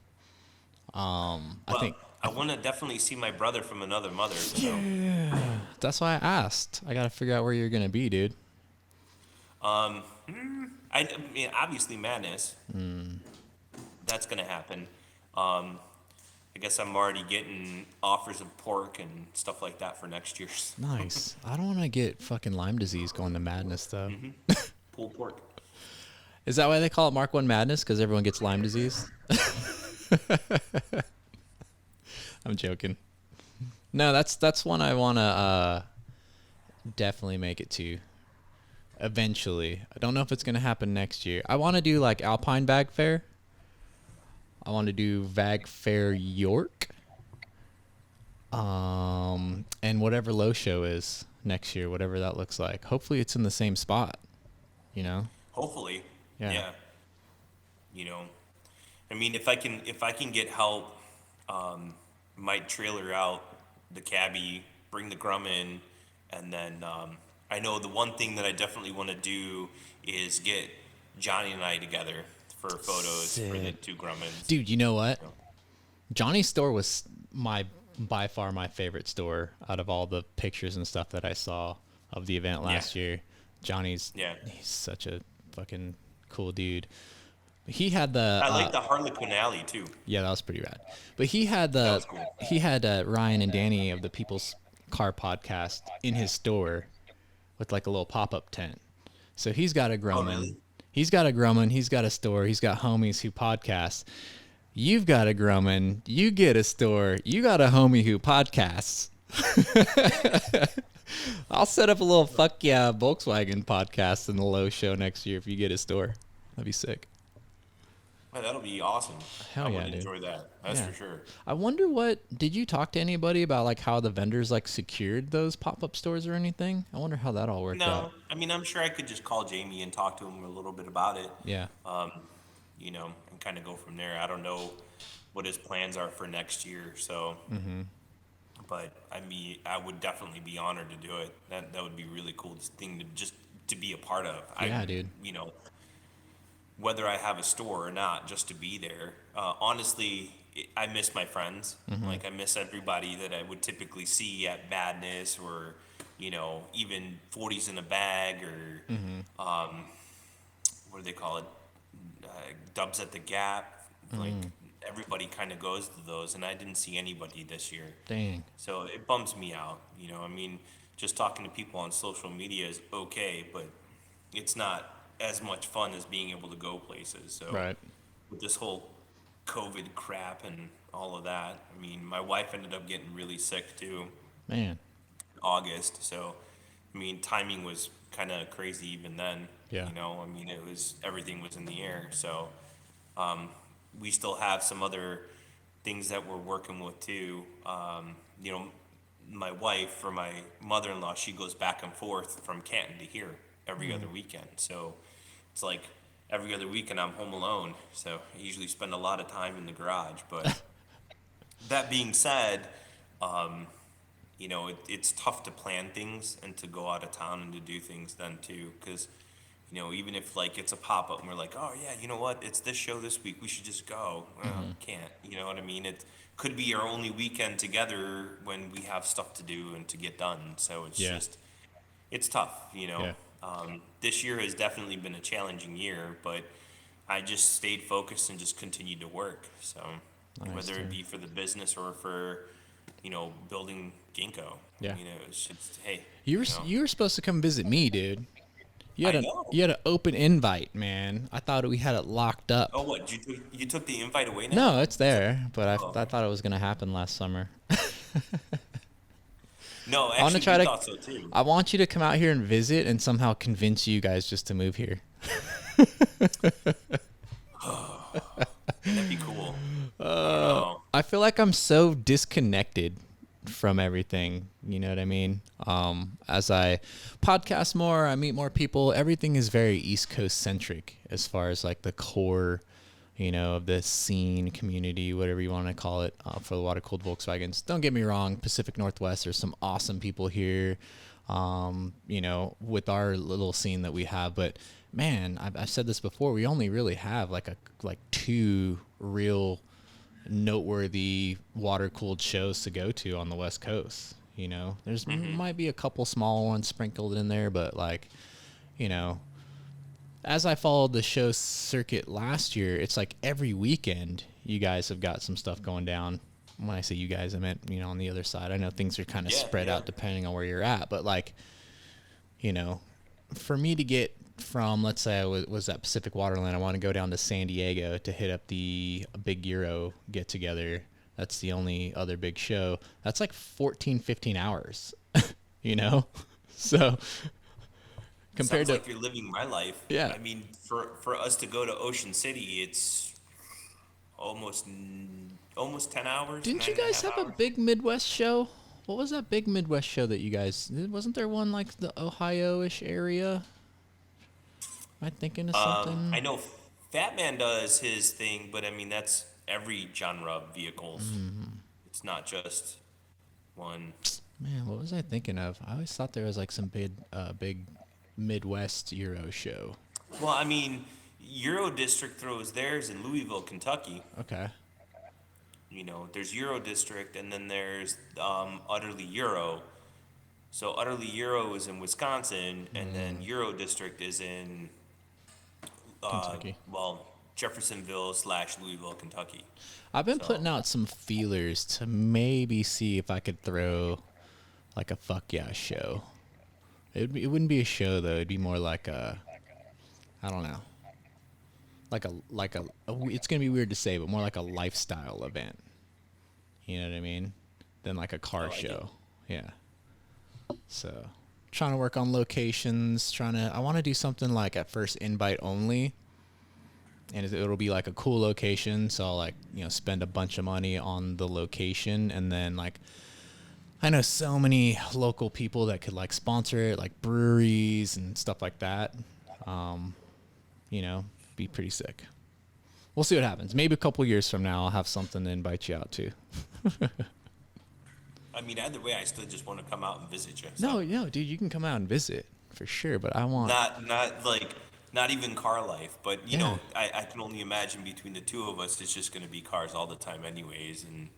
I think I want to definitely see my brother from another mother. So. That's why I asked. I gotta figure out where you're gonna be, dude. I mean, obviously Madness. That's gonna happen. I guess I'm already getting offers of pork and stuff like that for next year. Nice. I don't want to get fucking Lyme disease going to Madness though. Pulled pork. Is that why they call it Mark 1 Madness? Because everyone gets Lyme disease? I'm joking. No, that's one I want to definitely make it to eventually. I don't know if it's going to happen next year. I want to do like Alpine Bag Fair. I want to do Vag Fair York. And whatever Low Show is next year, whatever that looks like. Hopefully it's in the same spot, you know? Hopefully. Yeah. You know, I mean, if I can get help, might trailer out the Cabby, bring the Grumman, and then I know the one thing that I definitely want to do is get Johnny and I together for photos for the 2 Grummans. Dude, you know what? Johnny's store was by far my favorite store out of all the pictures and stuff that I saw of the event last year. Johnny's, he's such a fucking cool dude. He had the I like the Harlequin Alley too. Yeah, that was pretty rad. But he had he had Ryan and Danny of the People's Car Podcast in his store with like a little pop-up tent. So he's got a Grumman. Oh, really? He's got a Grumman. He's got a store. He's got homies who podcast. You've got a Grumman. You get a store. You got a homie who podcasts. I'll set up a little fuck yeah Volkswagen podcast in the Low Show next year if you get a store. That'd be sick. Oh, that'll be awesome. Hell I yeah, would dude. enjoy that. That's for sure. I wonder did you talk to anybody about like how the vendors like secured those pop-up stores or anything? I wonder how that all worked out. No, I mean, I'm sure I could just call Jamie and talk to him a little bit about it. Yeah. You know, and kind of go from there. I don't know what his plans are for next year, so. But I mean, I would definitely be honored to do it. That would be a really cool thing to be a part of. Yeah, dude. You know, whether I have a store or not, just to be there. Honestly, I miss my friends. Like, I miss everybody that I would typically see at Madness or, you know, even 40s in a bag or, what do they call it? Dubs at the Gap. Like, everybody kind of goes to those, and I didn't see anybody this year. Dang. So it bums me out. You know, I mean, just talking to people on social media is okay, but it's not as much fun as being able to go places. So Right. with this whole COVID crap and all of that, I mean, my wife ended up getting really sick too Man. in August. So, I mean, timing was kind of crazy even then. Yeah. You know, I mean, everything was in the air. So, we still have some other things that we're working with too. You know, my wife or my mother-in-law, she goes back and forth from Canton to here every other weekend. So it's like every other weekend I'm home alone. So I usually spend a lot of time in the garage. But that being said, you know, it's tough to plan things and to go out of town and to do things then too. Because, you know, even if like it's a pop-up and we're like, oh yeah, you know what, it's this show this week, we should just go. Well, can't, you know what I mean? It could be our only weekend together when we have stuff to do and to get done. So it's just, it's tough, you know. This year has definitely been a challenging year, but I just stayed focused and just continued to work. So whether it be for the business or for, you know, building Ginkgo, you know, it's just, hey. You were supposed to come visit me, dude. You had an open invite, man. I thought we had it locked up. Oh, what? You took the invite away now? No, it's there, but I thought it was gonna happen last summer. No, actually, we thought so too. I want you to come out here and visit and somehow convince you guys just to move here. That'd be cool. I feel like I'm so disconnected from everything, you know what I mean? As I podcast more, I meet more people, everything is very East Coast centric as far as like the core, you know, of the scene, community, whatever you want to call it, for the water cooled Volkswagens. Don't get me wrong, Pacific Northwest, there's some awesome people here, you know, with our little scene that we have, but man, I've said this before, we only really have like two real noteworthy water-cooled shows to go to on the West Coast. You know, there's might be a couple small ones sprinkled in there, but like, you know, as I followed the show circuit last year, it's like every weekend you guys have got some stuff going down. When I say you guys, I meant, you know, on the other side. I know things are kind of spread out depending on where you're at, but like, you know, for me to get from, let's say I was at Pacific Waterland, I want to go down to San Diego to hit up the big Euro get together. That's the only other big show. That's like 14, 15 hours, you know? So compared Sounds like you're living my life. Yeah. I mean, for us to go to Ocean City, it's almost 10 hours. didn't you 9.5 guys have a hours. big Midwest show? What was that big Midwest show that you guys, wasn't there one like the Ohio-ish area? Am I thinking of something? I know Fat Man does his thing, but I mean, that's every genre of vehicles. It's not just one. Man, what was I thinking of? I always thought there was like some big Midwest Euro show. Well, I mean, Euro District throws theirs in Louisville, Kentucky. Okay. You know, there's Euro District, and then there's Utterly Euro. So Utterly Euro is in Wisconsin, and then Euro District is in Kentucky. Jeffersonville / Louisville, Kentucky. I've been putting out some feelers to maybe see if I could throw like a fuck yeah show. It wouldn't be a show though. It'd be more like a, I don't know. Like a it's gonna be weird to say, but more like a lifestyle event. You know what I mean? Than like a car show. Yeah. So, trying to work on locations. I want to do something like at first invite only, and it'll be like a cool location. So I'll like, you know, spend a bunch of money on the location, and then like, I know so many local people that could like sponsor it, like breweries and stuff like that. You know, be pretty sick. We'll see what happens. Maybe a couple years from now, I'll have something to invite you out to. I mean, either way, I still just want to come out and visit you. So. No, dude, you can come out and visit for sure. But I want Not even car life, but you Yeah. know, I can only imagine between the two of us, it's just going to be cars all the time, anyways, and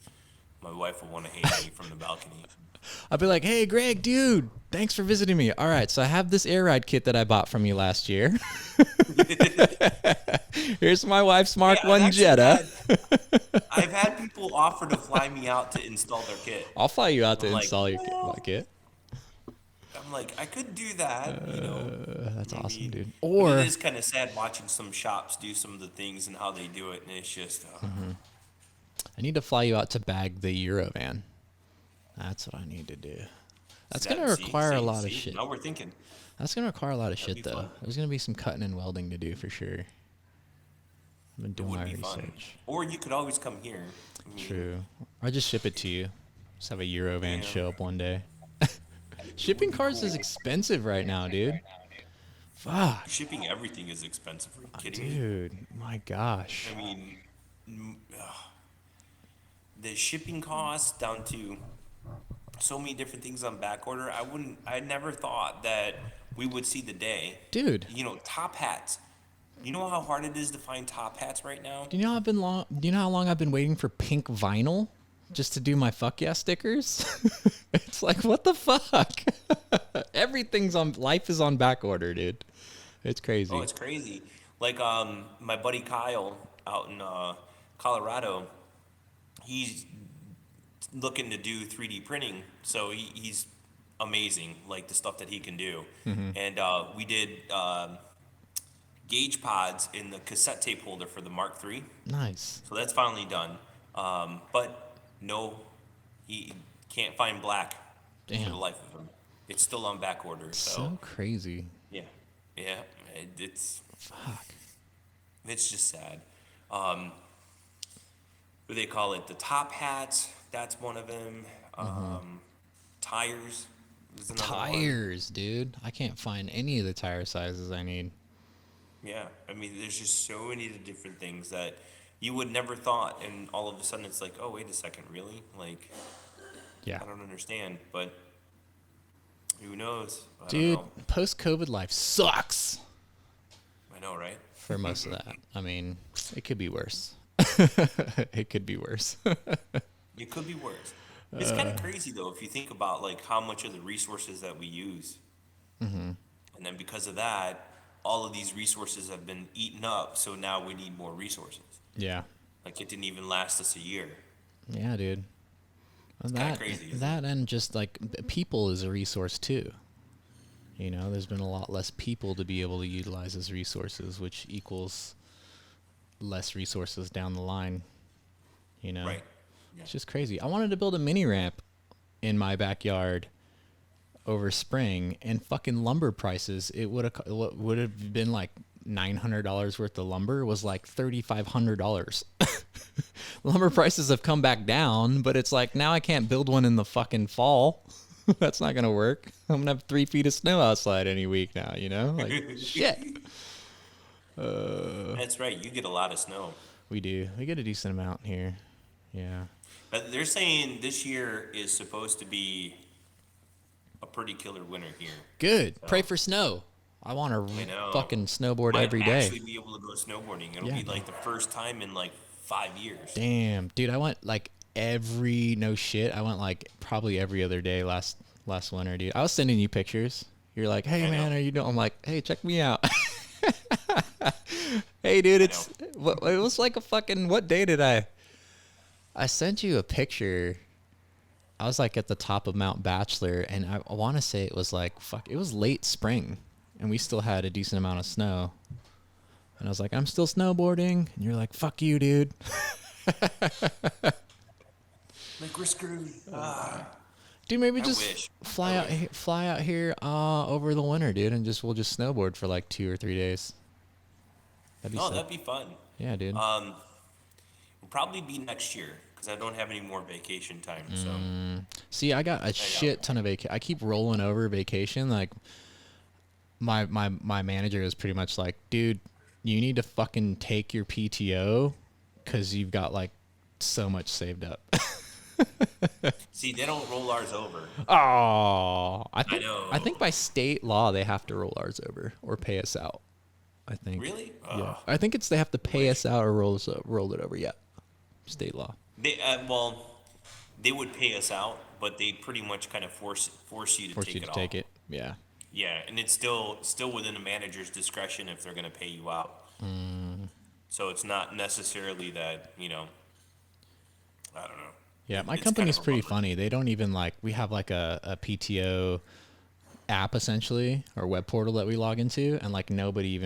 my wife will want to hate me from the balcony. I'll be like, hey, Greg, dude, thanks for visiting me. All right, so I have this air ride kit that I bought from you last year. Here's my wife's Mark Yeah, 1 Jetta. I've had people offer to fly me out to install their kit. I'll fly you out to I'm like, install your well, kit. I'm like, I could do that, you know. That's maybe. awesome, dude. But Or it is kind of sad watching some shops do some of the things and how they do it, and it's just, I need to fly you out to bag the Euro van. That's what I need to do. That's going to require a lot of shit. Now we're thinking. That's going to require a lot of That'd shit, be though. fun. There's going to be some cutting and welding to do for sure. I've been It doing would my be fun. research. Or you could always come here. I mean, True. Or just ship it to you. Just have a Euro van Yeah. show up one day. Shipping cars is expensive right now, dude. Fuck. Shipping everything is expensive. Are you kidding me? Dude, my gosh. I mean, the shipping costs down to so many different things on back order. I never thought that we would see the day. Dude, You know, top hats. You know how hard it is to find top hats right now? do you know how long I've been waiting for pink vinyl just to do my fuck yeah stickers? It's like, what the fuck? Life is on back order, dude. It's crazy. Oh, it's crazy. Like my buddy Kyle out in Colorado, he's looking to do 3D printing, so he's amazing, like the stuff that he can do. And we did gauge pods in the cassette tape holder for the Mark III, Nice. so that's finally done. But no, he can't find black for Damn. the life of him. It's still on back order. So crazy. Yeah, it's Fuck. just sad. What do they call it? The top hats. That's one of them. Tires. Is another one. Tires, dude. I can't find any of the tire sizes I need. Yeah, I mean, there's just so many different things that you would never thought, and all of a sudden it's like, oh, wait a second, really? Like, Yeah. I don't understand, but who knows? I don't Dude, know. post-COVID life sucks I know, right? for most of that. I mean, it could be worse. It could be worse. It could be worse. It's kind of crazy though if you think about like how much of the resources that we use, and then because of that, all of these resources have been eaten up. So now we need more resources. Yeah. Like it didn't even last us a year. Yeah, dude. Well, Kinda crazy, isn't that and just like people is a resource too. You know, there's been a lot less people to be able to utilize as resources, which equals less resources down the line. You know, Right. Yeah. it's just crazy. I wanted to build a mini ramp in my backyard over spring, and fucking lumber prices. It would have been like $900 worth of lumber was like $3,500. Lumber prices have come back down, but it's like now I can't build one in the fucking fall. That's not gonna work. I'm gonna have 3 feet of snow outside any week now. You know, like shit. That's right. You get a lot of snow. We do. We get a decent amount here. Yeah. But they're saying this year is supposed to be a pretty killer winter here. Good. Pray for snow. I want to I know. fucking snowboard Might every day. actually be able to go snowboarding. It'll Yeah. be like the first time in like 5 years. Damn, dude, I went like no shit. I went like probably every other day last winter, dude. I was sending you pictures. You're like, hey I man, know. are you doing? I'm like, hey, check me out. Hey, dude, it was like a fucking. What day did I sent you a picture. I was like at the top of Mount Bachelor, and I want to say it was like it was late spring, and we still had a decent amount of snow. And I was like, I'm still snowboarding, and you're like, fuck you, dude. Like we're screwed. Dude, maybe I just wish. fly out here over the winter, dude, and we'll just snowboard for like 2 or 3 days. That'd be Oh, sick. that'd be fun. Yeah, dude. Will probably be next year because I don't have any more vacation time. So See, I got a shit ton of vacation. I keep rolling over vacation. Like my manager is pretty much like, dude, you need to fucking take your PTO because you've got like so much saved up. see, they don't roll ours over. Oh, I know. I think by state law they have to roll ours over or pay us out. I think. Really? Yeah. I think they have to pay us out or roll it over. Yeah. State law. They they would pay us out, but they pretty much kind of force you to Force take you it to off. take it. Yeah. Yeah, and it's still within the manager's discretion if they're going to pay you out. So it's not necessarily that, I don't know. Yeah, my It's company's kind of a pretty bummer. funny. They don't even we have like a PTO app essentially or web portal that we log into, and like nobody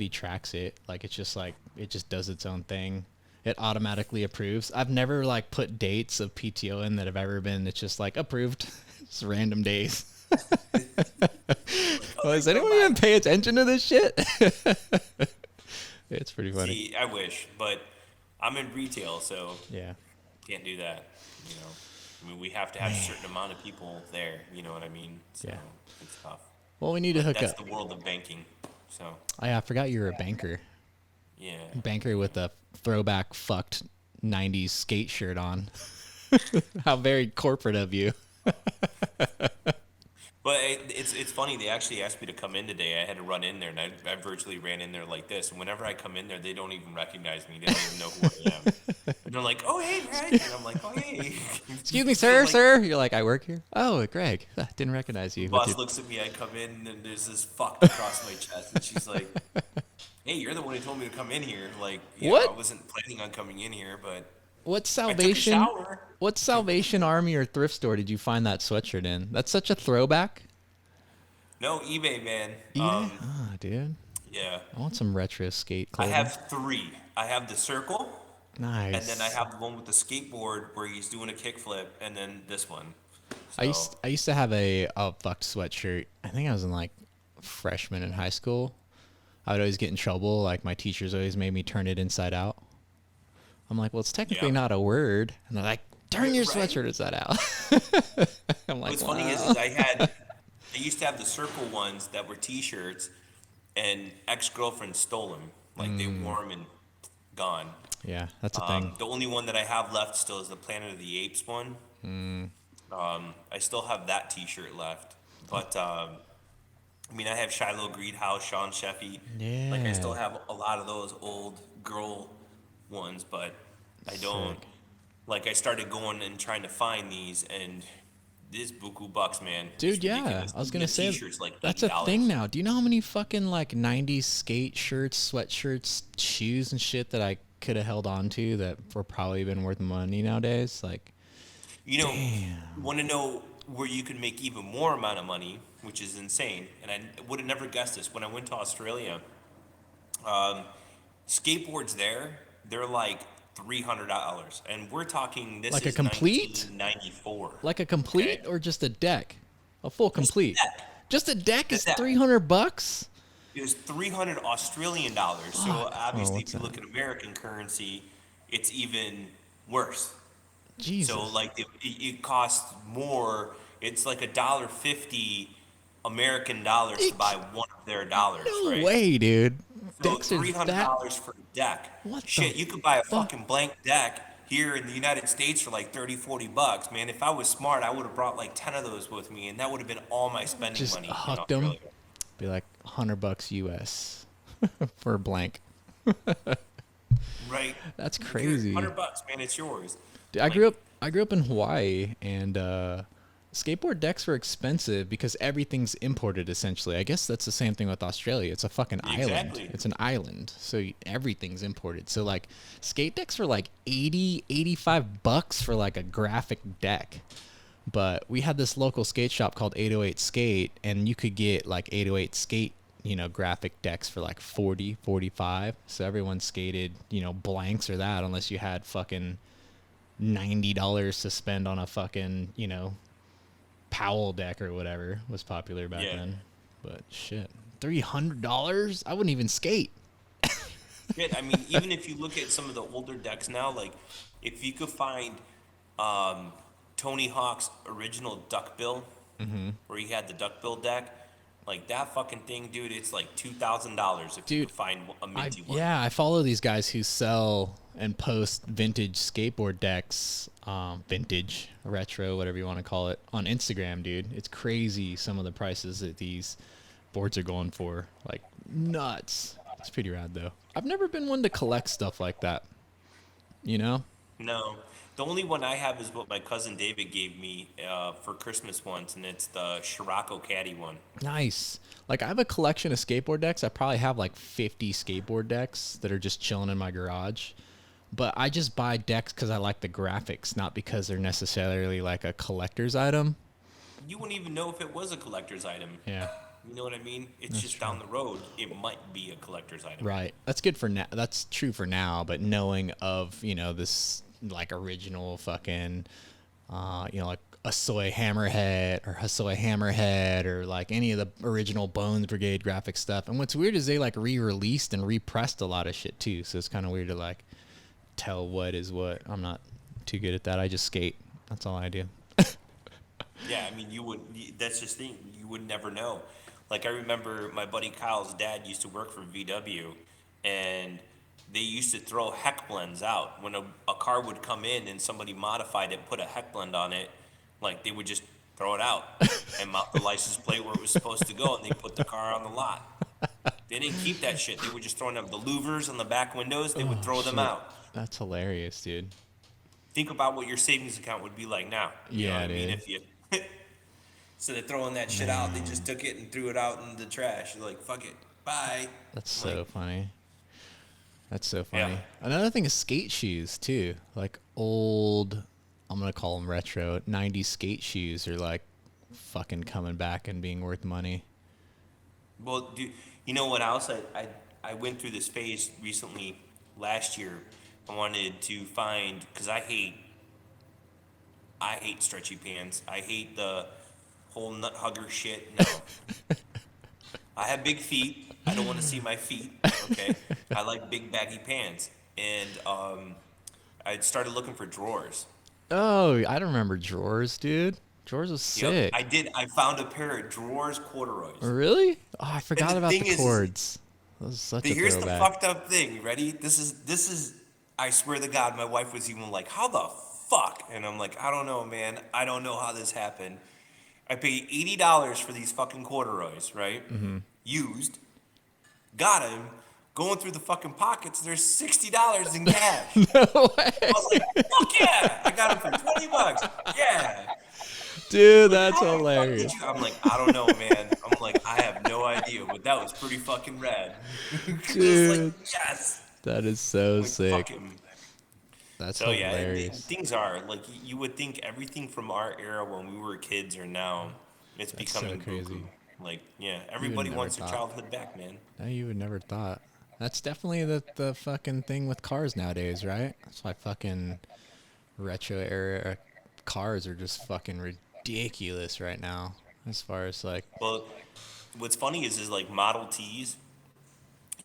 tracks it. Like it's just like it just does its own thing. It automatically approves. I've never like put dates of PTO in that have ever been. It's just like approved. Just random days. Well, does anyone even pay attention to this shit? It's pretty funny. See, I wish, but I'm in retail, so Yeah. can't do that. I mean, we have to have a certain amount of people there. You know what I mean? So Yeah. it's tough. Well, we need to hook That's up. the world of banking. So Oh, yeah, I forgot you were a banker. yeah. Banker with a throwback fucked 90s skate shirt on. How very corporate of you. But it's funny. They actually asked me to come in today. I had to run in there, and I virtually ran in there like this. And whenever I come in there, they don't even recognize me. They don't even know who I am. And they're like, "Oh, hey, Greg," and I'm like, "Oh, hey." Excuse me, So, sir, like, sir. You're like, I work here. Oh, Greg. Didn't recognize you. Boss looks at me. I come in, and there's this fucked across my chest, and she's like, "Hey, you're the one who told me to come in here. Like, What? I wasn't planning on coming in here, but What I took a Salvation? shower." What Salvation Army or thrift store did you find that sweatshirt in? That's such a throwback. No, eBay, man. Ah, dude. Yeah. I want some retro skate I clothing. have 3. I have the circle, Nice. and then I have the one with the skateboard where he's doing a kickflip, and then this one. I So, used to have a fucked sweatshirt. I think I was in like freshman in high school. I would always get in trouble. Like my teachers always made me turn it inside out. I'm like, well, it's technically Yeah. not a word. And they're like, turn your Right. sweatshirt inside out. I'm like, what's funny is I used to have the circle ones that were T-shirts, and ex-girlfriends stole them. Like they wore them and gone. yeah, that's a thing. The only one that I have left still is the Planet of the Apes one. I still have that T-shirt left, but I mean, I have Shiloh Greedhouse, Sean Sheffy. Like I still Yeah. have a lot of those old girl ones, but I don't. Sick. Like, I started going and trying to find these, and this buku bucks, man. Dude, It's yeah, ridiculous. I was Even gonna the say t-shirts like that's a thing $80. now. Do you know how many fucking like '90s skate shirts, sweatshirts, shoes, and shit that I could have held on to that were probably been worth money nowadays? Like, You know, damn. want to know where you can make even more amount of money, which is insane. And I would have never guessed this. When I went to Australia, um, skateboards there, they're like $300, and we're talking this Like a is complete? 1994. Like a complete Okay. or just a deck? A full complete. Deck. Just a deck The is deck. $300? It was 300 Australian dollars. So Fuck. obviously, what's if you that? look at American currency, it's even worse. Jesus. So like it costs more. It's like $1.50 American dollars to buy one of their dollars, No right? way, dude. So Decks are $300 that. for a deck. What the Shit, you could buy a fuck? fucking blank deck here in the United States for like 30, $40. Man, if I was smart, I would have brought like 10 of those with me, and that would have been all my spending Just money in hucked them. Australia. Be like $100 US for a blank. Right? That's Here, crazy. $100, man, it's yours. Dude, I grew up in Hawaii, and skateboard decks were expensive because everything's imported essentially. I guess that's the same thing with Australia. It's a fucking island. Exactly. It's an island, so everything's imported. So like skate decks were like 80, $85 for like a graphic deck. But we had this local skate shop called 808 Skate, and you could get like 808 Skate, graphic decks for like 40, 45. So everyone skated, blanks or that, unless you had fucking $90 to spend on a fucking, Powell deck or whatever was popular back Yeah. then. But shit, $300? I wouldn't even skate. Shit, I mean, even if you look at some of the older decks now, like if you could find Tony Hawk's original duckbill, where he had the duckbill deck, like that fucking thing, dude, it's like $2,000 if you Dude, could find a minty one. Yeah, I follow these guys who sell and post vintage skateboard decks, vintage, retro, whatever you want to call it, on Instagram, dude. It's crazy some of the prices that these boards are going for. Like, nuts. It's pretty rad, though. I've never been one to collect stuff like that, you know? No, the only one I have is what my cousin David gave me for Christmas once, and it's the Scirocco Caddy one. Nice. Like, I have a collection of skateboard decks. I probably have like 50 skateboard decks that are just chilling in my garage. But I just buy decks because I like the graphics, not because they're necessarily like a collector's item. You wouldn't even know if it was a collector's item. Yeah. You know what I mean? It's just down the road. It might be a collector's item. Right. That's good for now. That's true for now. But knowing of, this like original fucking, like Asoy Hammerhead or Hasoy Hammerhead or like any of the original Bones Brigade graphic stuff. And what's weird is they like re-released and repressed a lot of shit too. So it's kind of weird to like tell what is what. I'm not too good at that. I just skate. That's all I do. Yeah, I mean, that's just the thing. You would never know. Like, I remember my buddy Kyle's dad used to work for VW, and they used to throw heck blends out. When a car would come in and somebody modified it, put a heck blend on it, like, they would just throw it out and mount the license plate where it was supposed to go, and they put the car on the lot. They didn't keep that shit. They were just throwing up the louvers on the back windows. They would throw them shit. out. That's hilarious, dude. Think about what your savings account would be like now. You know Yeah, what I mean? dude. If you instead of throwing that shit out, they just took it and threw it out in the trash. You're like, fuck it, bye. That's so Like, funny. That's so funny. Yeah. Another thing is skate shoes too. Like old, I'm gonna call them retro 90s skate shoes are like fucking coming back and being worth money. well, you know what else? I went through this phase recently last year. I wanted to find, because I hate stretchy pants. I hate the whole nut hugger shit. No. I have big feet. I don't want to see my feet. Okay. I like big baggy pants. And I started looking for drawers. Oh, I don't remember drawers, dude. Drawers was sick. Yep, I did. I found a pair of drawers corduroys. Really? Oh, I forgot the about thing the is- cords. That was such a Here's the throwback. fucked up thing. You ready? This is. I swear to God, my wife was even like, "How the fuck?" And I'm like, "I don't know, man. I don't know how this happened." I paid $80 for these fucking corduroys, right? Used. Got them. going through the fucking pockets, there's $60 in cash. No way. I was like, fuck yeah! I got them for $20. Yeah. Dude, that's How the fuck did hilarious. you? I'm like, I don't know, man. I'm like, I have no idea, but that was pretty fucking rad. It was like, Dude, yes. that is so Like sick. fucking. That's So yeah, hilarious. things are like you would think everything from our era when we were kids or now, it's That's so becoming crazy. buku. Like, yeah, You would everybody never wants their thought. childhood back, man. No, you would never thought. That's definitely the fucking thing with cars nowadays, right? That's why fucking retro era cars are just fucking ridiculous right now. As far as like, Well, what's funny is like Model Ts,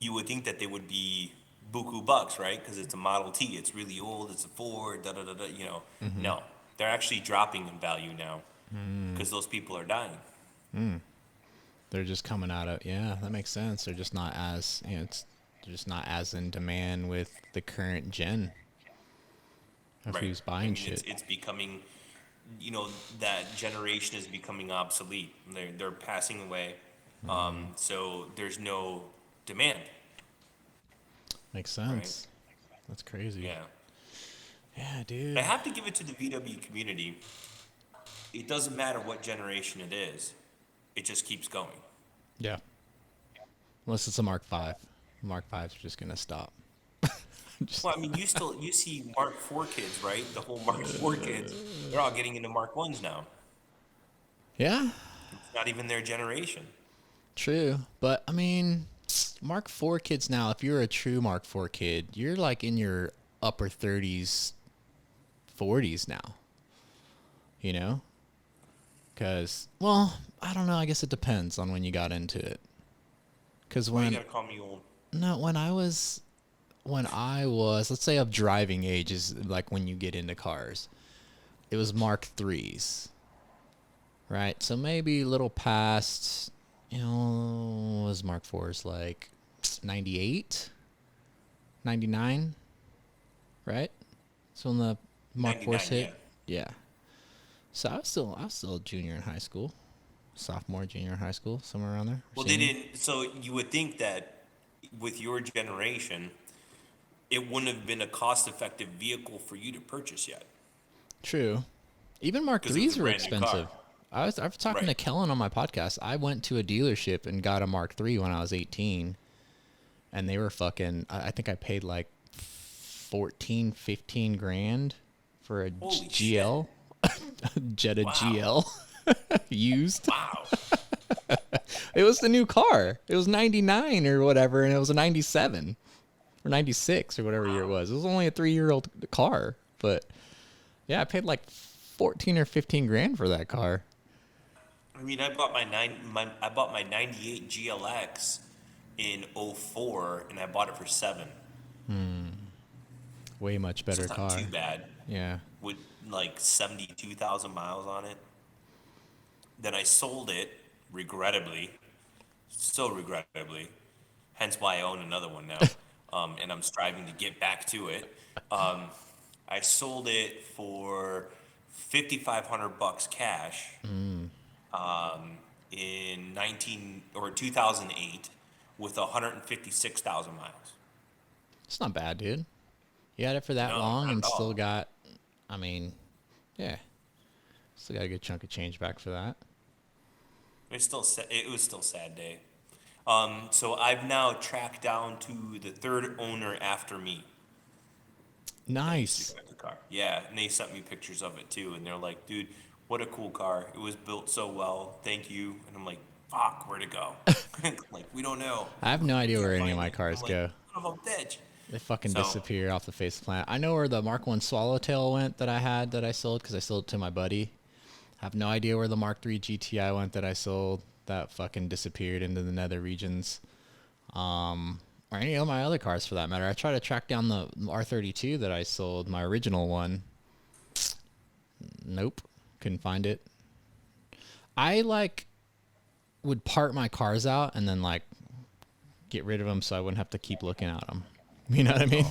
you would think that they would be buku bucks, right? Because it's a Model T, it's really old, it's a Ford, da da da da. You know, no, they're actually dropping in value now because those people are dying. they're just coming out of, yeah, that makes sense. They're just not as, they're just not as in demand with the current gen of who's buying shit. It's becoming, that generation is becoming obsolete. They're passing away. So there's no demand. Makes sense. That's crazy. Yeah. Yeah, dude. I have to give it to the VW community. It doesn't matter what generation it is. It just keeps going. Yeah. Unless it's a Mark V. Mark V's are just gonna stop. Well, I mean, you see Mark IV kids, right? The whole Mark IV kids, they're all getting into Mark I's now. Yeah, It's not even their generation. true. But I mean, Mark IV kids now, if you're a true Mark IV kid, you're like in your upper 30s, 40s now. You know? Because, well, I don't know. I guess it depends on when you got into it. Because Why you when, gotta call me old? no, when I was, let's say of driving age is like when you get into cars, it was Mark IIIs, right? So maybe a little past, was Mark IV's like 98, 99, right? So when the Mark 99, IV's hit, yeah. So I was still a junior in high school, sophomore, junior in high school, somewhere around there. Well, they didn't. So you would think that with your generation, it wouldn't have been a cost-effective vehicle for you to purchase yet. True. Even Mark 'Cause it was IIIs a were brand new car. expensive. I was talking to Right. Kellen on my podcast. I went to a dealership and got a Mark III when I was 18, and they were fucking. I think I paid like 14, 15 grand for a Holy GL, Jetta Wow. GL, used. Wow. It was the new car. It was 99 or whatever, and it was a 97 or 96 or whatever year it was. It was only a 3-year-old car, but yeah, I paid like 14 or 15 grand for that car. I mean, I bought my 98 GLX in 04, and I bought it for $7. Way much So better it's not car. too bad. Yeah. With like 72,000 miles on it. Then I sold it, regrettably, so regrettably. Hence why I own another one now, and I'm striving to get back to it. I sold it for $5,500 cash in 2008 with 156,000 miles. It's not bad, dude. You had it for that No, long not and at all. still got, I mean, yeah. Still got a good chunk of change back for that. It was still a sad day. So I've now tracked down to the third owner after me. Nice. Drive the car. Yeah, and they sent me pictures of it too, and they're like, "Dude, what a cool car! It was built so well. Thank you." And I'm like, "Fuck, where'd it go?" Like, we don't know. I have no idea where any of Find my it. cars I'm like, go. Son of a bitch. They fucking So- disappear off the face of the planet. I know where the Mark I Swallowtail went that I sold because I sold it to my buddy. I have no idea where the Mark III GTI went that I sold. That fucking disappeared into the nether regions. Or any of my other cars for that matter. I tried to track down the R32 that I sold, my original one. Nope. Couldn't find it. I would part my cars out and then get rid of them so I wouldn't have to keep looking at them. You know what I mean?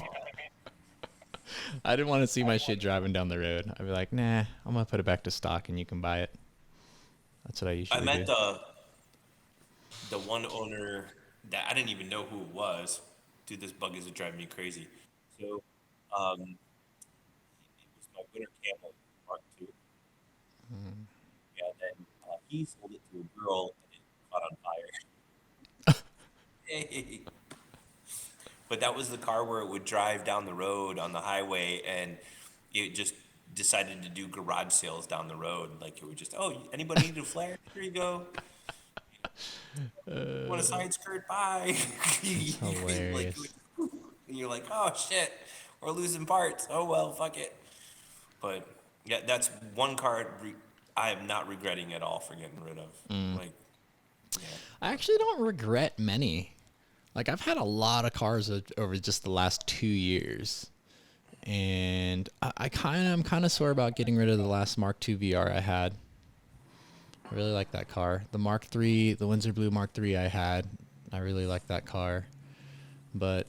I didn't want to see my shit driving down the road. I'd be like, nah, I'm going to put it back to stock and you can buy it. That's what I usually I met do. the one owner that I didn't even know who it was. dude, this bug is driving me crazy. So, it was my winter camel, Mark II. Yeah, then he sold it to a girl and it caught on fire. Hey. But that was the car where it would drive down the road on the highway and it just decided to do garage sales down the road. Like it would just, oh, anybody need a flare? Here you go. Want a side skirt? Bye. It's Like, hilarious. and you're like, oh shit, we're losing parts. Oh well, fuck it. But yeah, that's one car I am not regretting at all for getting rid of. Like, yeah. I actually don't regret many. Like I've had a lot of cars over just the last 2 years, and I'm kind of sore about getting rid of the last Mark II VR I had. I really like that car. The Mark III, the Windsor Blue Mark III I had, I really like that car. But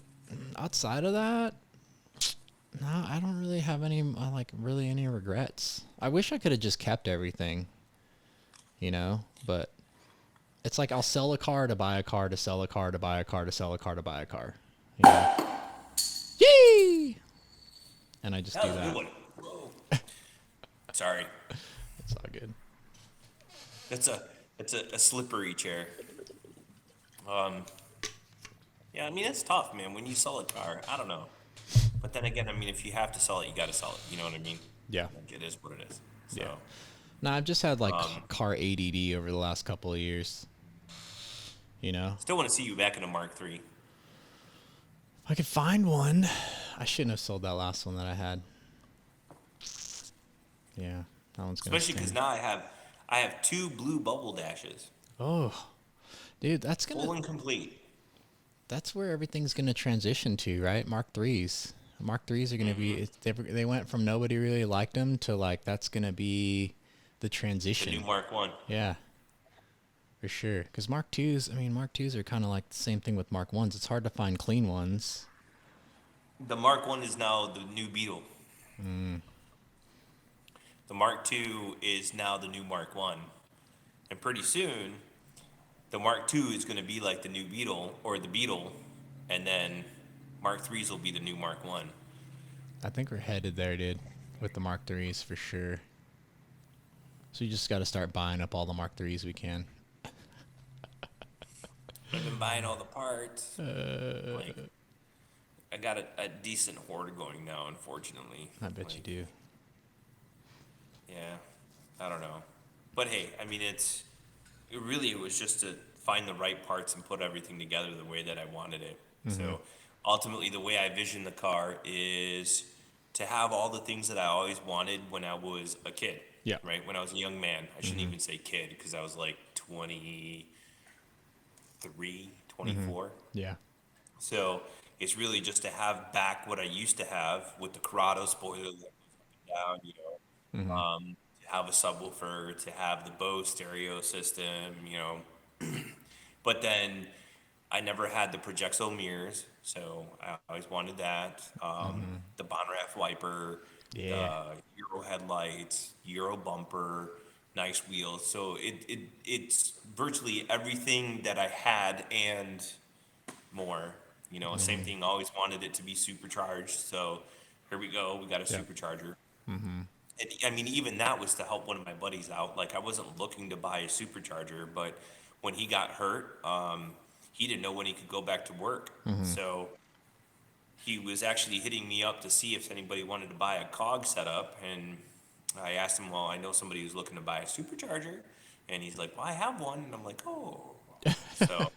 outside of that, no, I don't really have any any regrets. I wish I could have just kept everything, but it's like I'll sell a car to buy a car to sell a car to buy a car to sell a car to buy a car. Yee! And I just do That was a that. good one. Whoa. Sorry. It's all good. It's a slippery chair. Yeah, I mean it's tough, man. When you sell a car, I don't know. But then again, I mean, if you have to sell it, you got to sell it. You know what I mean? Yeah. Like, it is what it is. So, Yeah. No, I've just had car ADD over the last couple of years. Still want to see you back in a Mark III. If I could find one, I shouldn't have sold that last one that I had. Yeah, that one's gonna. Especially because now I have two blue bubble dashes, Oh, dude, full and complete. that's where everything's gonna transition to, right? Mark threes. Mark threes are gonna be. They went from nobody really liked them to that's gonna be the The transition. new Mark I. Yeah, for sure. Because Mark twos, Mark twos are kind of like the same thing with Mark ones. It's hard to find clean ones. The Mark I is now the new Beetle. The Mark II is now the new Mark I. And pretty soon, the Mark II is going to be like the new Beetle or the Beetle, and then Mark IIIs will be the new Mark I. I think we're headed there, dude, with the Mark threes for sure. So you just got to start buying up all the Mark threes we can. I've been buying all the parts. Like, I got a decent hoard going now, unfortunately. I bet you do. Yeah, I don't know. But hey, I mean, it was just to find the right parts and put everything together the way that I wanted it. So ultimately, the way I vision the car is to have all the things that I always wanted when I was a kid. Yeah. Right? When I was a young man. I shouldn't even say kid because I was like 23, 24. Yeah. So it's really just to have back what I used to have with the Corrado spoiler that goes up and down, to have a subwoofer, to have the Bose stereo system, But then I never had the projectile mirrors, so I always wanted that. The Bonraff wiper, Yeah. the Euro headlights, Euro bumper, nice wheels. So it's virtually everything that I had and more. Same thing. Always wanted it to be supercharged. So here we go. We got a supercharger. And I mean, even that was to help one of my buddies out. Like I wasn't looking to buy a supercharger, but when he got hurt, he didn't know when he could go back to work. So he was actually hitting me up to see if anybody wanted to buy a cog setup. And I asked him, well, I know somebody who's looking to buy a supercharger. And he's like, well, I have one. And I'm like, oh. So,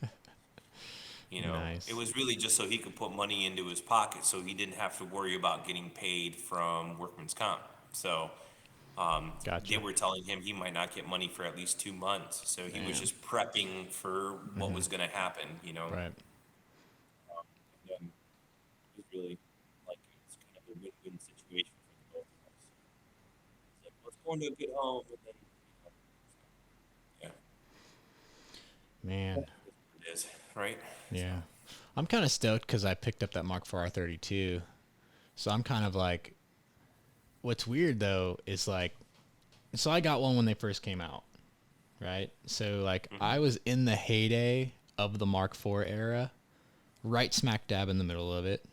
Nice. it was really just so he could put money into his pocket so he didn't have to worry about getting paid from workman's comp. So Gotcha. they were telling him he might not get money for at least 2 months. So he was Damn. just prepping for what was going to happen, Right. And it was really like it's kind of a win-win situation for the both of us. It's like, let's go into a good home, and then, Man. it is, right? Yeah. I'm kind of stoked because I picked up that Mark IV R32. So I'm kind of like, what's weird though is so I got one when they first came out, right? So I was in the heyday of the Mark IV era right smack dab in the middle of it.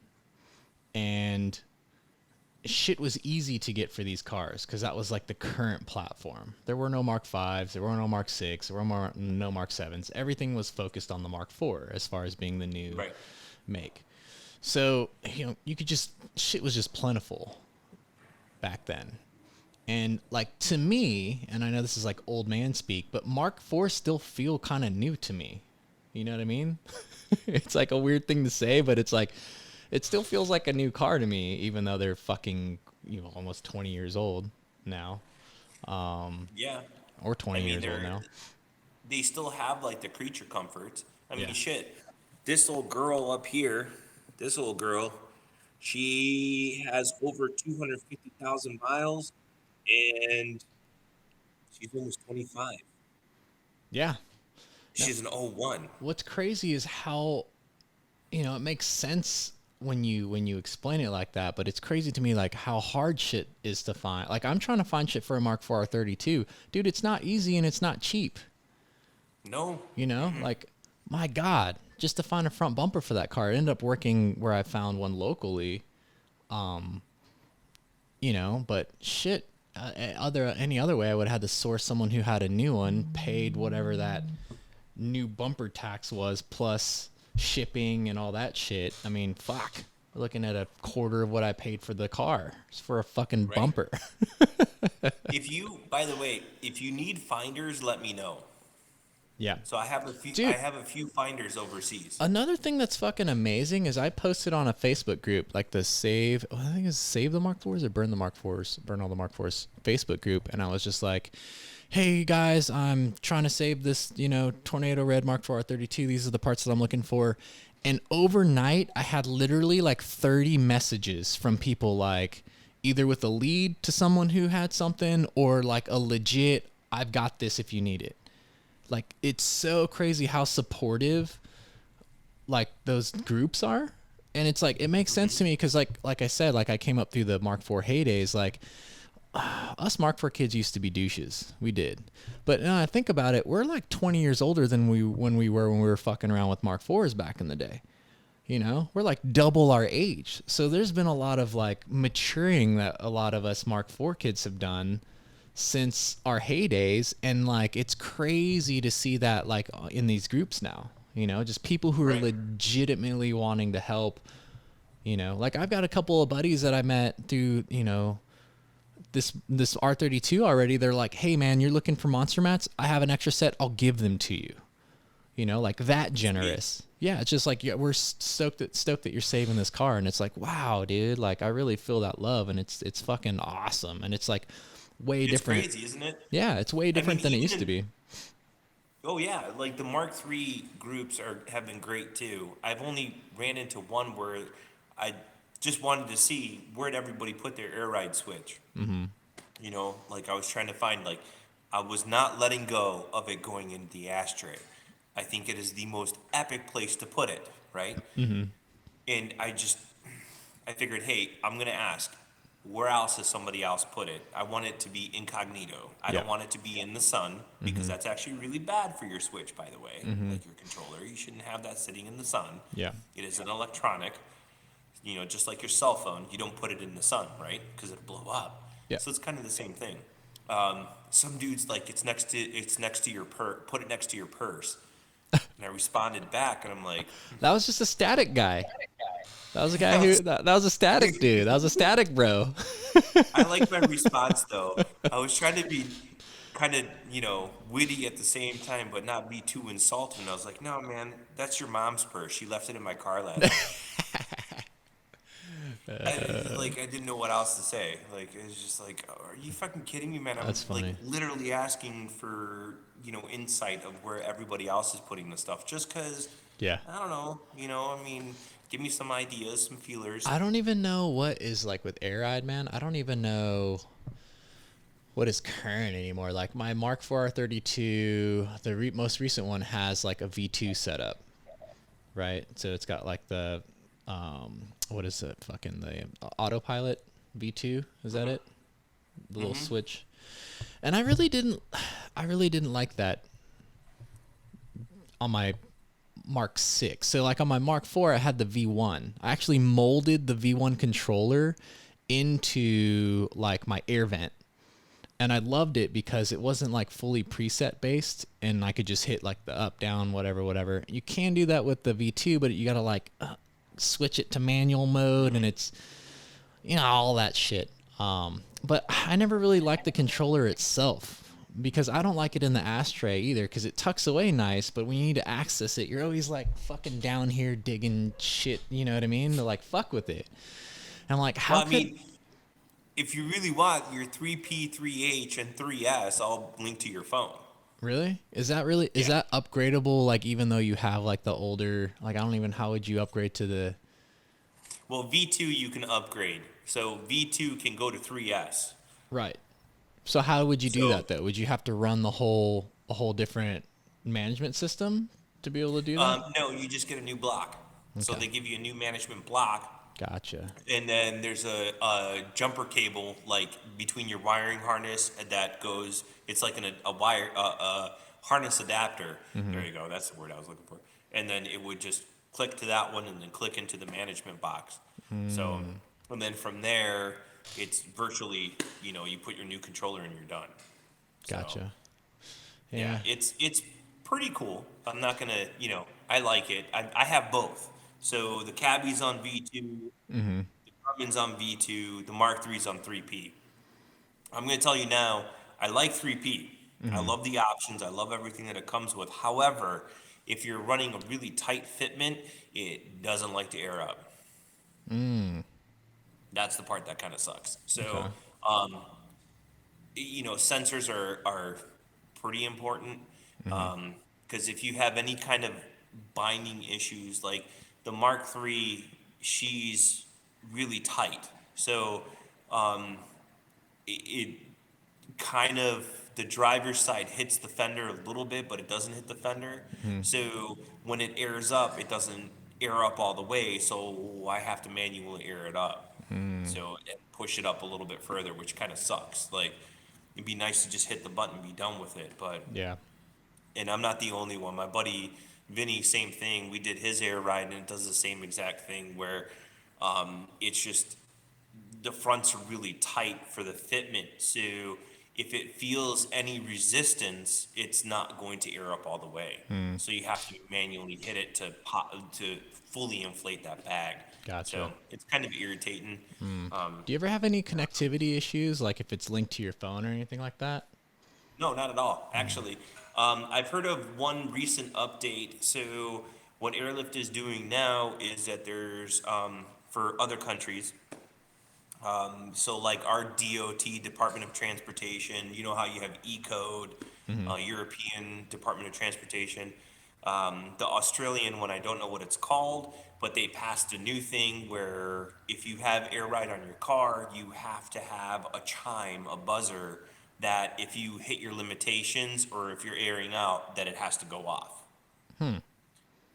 And shit was easy to get for these cars because that was like the current platform. There were no Mark 5s, there were no Mark 6, there were no Mark 7s. Everything was focused on the Mark 4 as far as being the new make. So, you know, you could just, shit was just plentiful back then. And like to me, and I know this is like old man speak, but Mark 4 still feel kind of new to me. You know what I mean? It's like a weird thing to say, but it's like, it still feels like a new car to me, even though they're fucking, you know, almost 20 years old now. Yeah. Or 20 years old now. They still have like the creature comforts. I mean, Yeah. shit. This little girl up here, this little girl, she has over 250,000 miles and she's almost 25. Yeah. She's an '01. What's crazy is how, you know, it makes sense when you explain it like that, but it's crazy to me like how hard shit is to find. Like I'm trying to find shit for a Mark IV R32. Dude, it's not easy and it's not cheap. No. You know, like my God, just to find a front bumper for that car. It ended up working where I found one locally. You know, but shit, any other way I would have had to source someone who had a new one, paid whatever that new bumper tax was, plus shipping and all that shit. I mean, fuck. We're looking at a quarter of what I paid for the car for a fucking bumper. By the way, if you need finders, let me know. Yeah. So I have a few. Dude, I have a few finders overseas. Another thing that's fucking amazing is I posted on a Facebook group, like the I think it's Save the Mark IVs or Burn the Mark IVs, Burn all the Mark IVs Facebook group, and I was just like, hey guys, I'm trying to save this, you know, Tornado Red Mark IV R32. These are the parts that I'm looking for. And overnight, I had literally like 30 messages from people like either with a lead to someone who had something or like a legit, I've got this if you need it. Like, it's so crazy how supportive like those groups are. And it's like, it makes sense to me because like I said, like I came up through the Mark IV heydays, like us Mark IV kids used to be douches. We did. But now I think about it, we're like 20 years older than when we were fucking around with Mark IVs back in the day. You know, we're like double our age. So there's been a lot of like maturing that a lot of us Mark IV kids have done since our heydays. And like, it's crazy to see that like in these groups now, you know, just people who are legitimately wanting to help, you know, like I've got a couple of buddies that I met through, you know, this R32 already. They're like, hey man, you're looking for monster mats? I have an extra set. I'll give them to you. You know, like that generous. Yeah. It's just like, yeah, we're stoked that you're saving this car. And it's like, wow, dude, like I really feel that love and it's fucking awesome. And it's like way different. It's crazy, isn't it? Yeah. It's way different than it used to be. Oh yeah. Like the Mark III groups have been great too. I've only ran into one where I just wanted to see where'd everybody put their air ride switch. Mm-hmm. You know, like I was trying to find, like, I was not letting go of it going into the ashtray. I think it is the most epic place to put it, right? Mm-hmm. And I figured, hey, I'm going to ask, where else has somebody else put it? I want it to be incognito. I don't want it to be in the sun because that's actually really bad for your switch, by the way, like your controller. You shouldn't have that sitting in the sun. Yeah. It is an electronic. You know, just like your cell phone, you don't put it in the sun, right? Because it'll blow up. Yeah. So it's kind of the same thing. Some dudes like it's next to your put it next to your purse. And I responded back, and I'm like, that was just a static guy. That was a guy that was a static dude. That was a static bro. I like my response though. I was trying to be kind of, you know, witty at the same time, but not be too insulting. I was like, no, man, that's your mom's purse. She left it in my car last night. I didn't know what else to say. Like, it was just like, are you fucking kidding me, man? I'm like literally asking for, you know, insight of where everybody else is putting the stuff. Just because, I don't know, you know, I mean, give me some ideas, some feelers. I don't even know what is like with airride, man. I don't even know what is current anymore. Like my Mark IV R32, the most recent one has like a V2 setup, right? So it's got like the what is it? Fucking the autopilot V2. Is that it? The little switch. And I really didn't like that on my Mark 6. So like on my Mark 4, I had the V1. I actually molded the V1 controller into like my air vent. And I loved it because it wasn't like fully preset based and I could just hit like the up, down, whatever. You can do that with the V2, but you got to like switch it to manual mode and it's, you know, all that shit. But I never really liked the controller itself because I don't like it in the ashtray either because it tucks away nice, but when you need to access it, you're always like fucking down here digging shit, you know what I mean? To like fuck with it. And I'm like, how Well, I mean, if you really want your 3P, 3H, and 3S all linked to your phone. Really? Is that upgradable? Like, even though you have like the older, like, how would you upgrade to the? Well, V2 you can upgrade. So V2 can go to 3S. Right. So how would you do So- that though? Would you have to run a whole different management system to be able to do that? No, you just get a new block. So Okay. they give you a new management block, Gotcha. and then there's a jumper cable like between your wiring harness that goes. It's like a wire a harness adapter. There you go. That's the word I was looking for. And then it would just click to that one and then click into the management box. So and then from there, it's virtually you put your new controller and you're done. So, Gotcha. yeah, it's pretty cool. I'm not gonna, I like it. I have both. So the Cabby's on V2, the Carbon's on V2, the Mark III's on 3P. I'm gonna tell you now, I like 3P. I love the options. I love everything that it comes with. However, if you're running a really tight fitment, it doesn't like to air up. That's the part that kind of sucks. So, sensors are pretty important. Because if you have any kind of binding issues, like the Mark III, she's really tight. So it kind of, the driver's side hits the fender a little bit, but it doesn't hit the fender. So when it airs up, it doesn't air up all the way. So I have to manually air it up. So and push it up a little bit further, which kind of sucks. Like it'd be nice to just hit the button and be done with it, but Yeah. and I'm not the only one. My buddy Vinny, same thing. We did his air ride, and it does the same exact thing where it's just the fronts are really tight for the fitment. So if it feels any resistance, it's not going to air up all the way. So you have to manually hit it to fully inflate that bag. Gotcha. So it's kind of irritating. Do you ever have any connectivity issues, like if it's linked to your phone or anything like that? No, not at all, actually. I've heard of one recent update. So what Airlift is doing now is that there's, for other countries, so like our DOT, Department of Transportation, you know how you have E-code, European Department of Transportation. The Australian one, I don't know what it's called, but they passed a new thing where if you have AirRide on your car, you have to have a chime, a buzzer, that if you hit your limitations or if you're airing out, that it has to go off.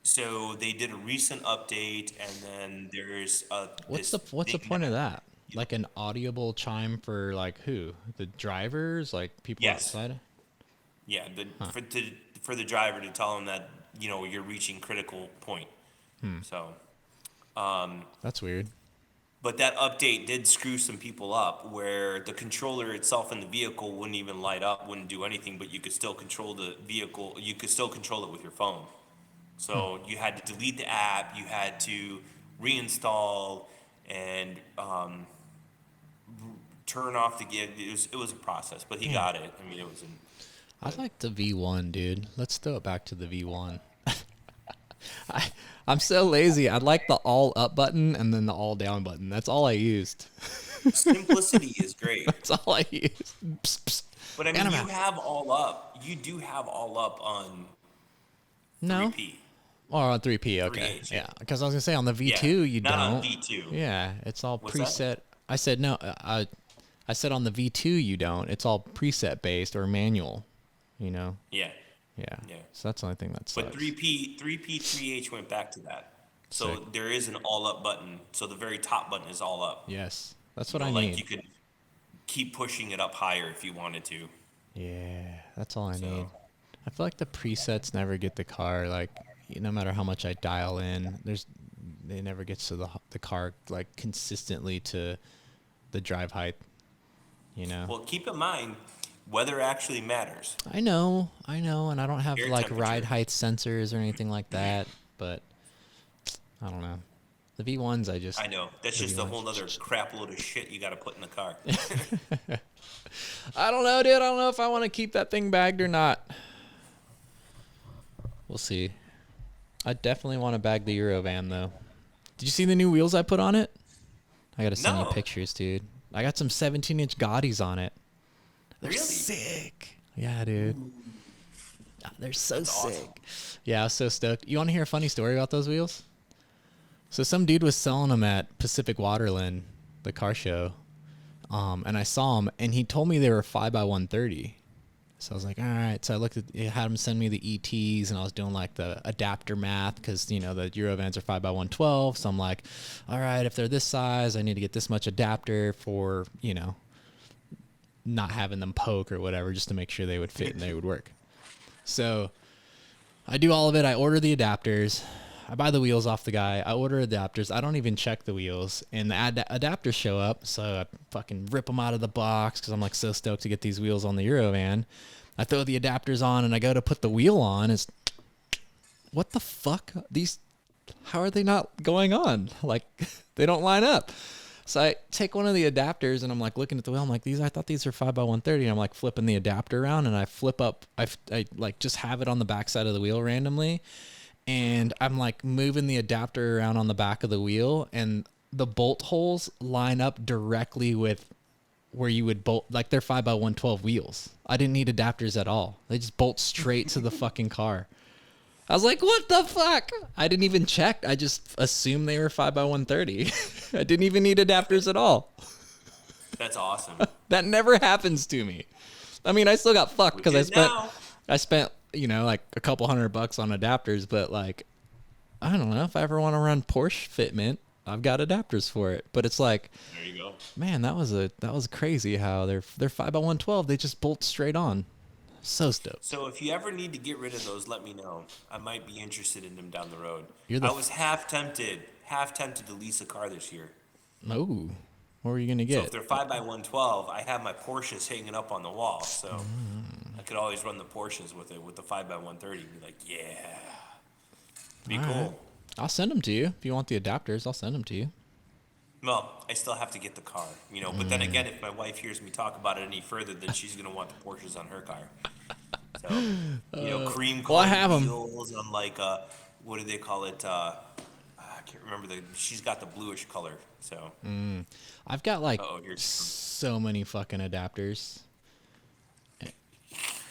So they did a recent update, and then there's What's the point of that? Like an audible chime for like who? The drivers, like people Yes. outside? Yeah, for the driver to tell them that you're reaching critical point. So, That's weird. but that update did screw some people up, where the controller itself in the vehicle wouldn't even light up, wouldn't do anything, but you could still control the vehicle. You could still control it with your phone. So you had to delete the app, you had to reinstall, and turn off the gig. It was a process, but he got it. I mean, it was. I like the V1, dude. Let's throw it back to the V1. I'm so lazy. I like the all up button and then the all down button. That's all I used. Simplicity is great. That's all I used. Psst, psst. But I mean, you have all up. You do have all up on No? 3P. Or on 3P, okay. 3H. Yeah, because I was going to say on the V2, Yeah, you not don't. on V2. Yeah, it's all What's that? preset. I said no. I said on the V2 you don't. It's all preset based or manual. You know. Yeah. Yeah. Yeah. So that's the only thing that sucks. But 3P, 3H went back to that. So Sick. there is an all up button. So the very top button is all up. Yes, that's what You I know, need. like you could keep pushing it up higher if you wanted to. Yeah, that's all I So- need. I feel like the presets never get the car like no matter how much I dial in, they never gets to the car like consistently to the drive height, you know. Well, keep in mind, weather actually matters. I know, and I don't have Air like temperature. ride height sensors or anything like that, but I don't know. The V1s, I know. That's the just a V1s. whole other crap load of shit you got to put in the car. I don't know, dude. I don't know if I want to keep that thing bagged or not. We'll see. I definitely want to bag the Eurovan, though. Did you see the new wheels I put on it? I got to send you No. pictures, dude. I got some 17-inch Gaudis on it. They're Really? sick. Yeah, dude. They're so That's sick. awesome. Yeah, I was so stoked. You want to hear a funny story about those wheels? So some dude was selling them at Pacific Waterland, the car show, and I saw them, and he told me they were 5x130. So I was like, all right. So I looked at, had him send me the ETs, and I was doing like the adapter math because, you know, the Eurovans are 5x112. So I'm like, all right, if they're this size, I need to get this much adapter for, you know, not having them poke or whatever, just to make sure they would fit and they would work. So I do all of it. I order the adapters. I buy the wheels off the guy. I order adapters. I don't even check the wheels. And the adapters show up, so I fucking rip them out of the box because I'm like so stoked to get these wheels on the Eurovan. I throw the adapters on, and I go to put the wheel on. It's, what the fuck? How are they not going on? Like, they don't line up. So I take one of the adapters, and I'm like looking at the wheel. I'm like, I thought these are 5x130. And I'm like flipping the adapter around, and I flip up. I like just have it on the backside of the wheel randomly. And I'm like moving the adapter around on the back of the wheel, and the bolt holes line up directly with where you would bolt, like they're 5x112 wheels. I didn't need adapters at all. They just bolt straight to the fucking car. I was like, what the fuck? I didn't even check. I just assumed they were 5x130. I didn't even need adapters at all. That's awesome. That never happens to me. I mean, I still got fucked because I spent, you know, like a couple $100 on adapters, but like, I don't know, if I ever want to run Porsche fitment, I've got adapters for it. But it's like, There you go. man, that was crazy how they're 5x112. They just bolt straight on. So stoked. So if you ever need to get rid of those, let me know. I might be interested in them down the road. You're the I was half tempted to lease a car this year. Oh, what were you gonna So get? if they're 5x112, I have my Porsches hanging up on the wall, so I could always run the Porsches with it with the 5x130. Be like, yeah, be All cool. right. I'll send them to you if you want the adapters. I'll send them to you. Well, I still have to get the car, you know. But then again, if my wife hears me talk about it any further, then she's gonna want the Porsches on her car. So, you know, cream well, I colored have 'em. wheels on like what do they call it? I can't remember she's got the bluish color. So I've got like Uh-oh, here's some- so many fucking adapters.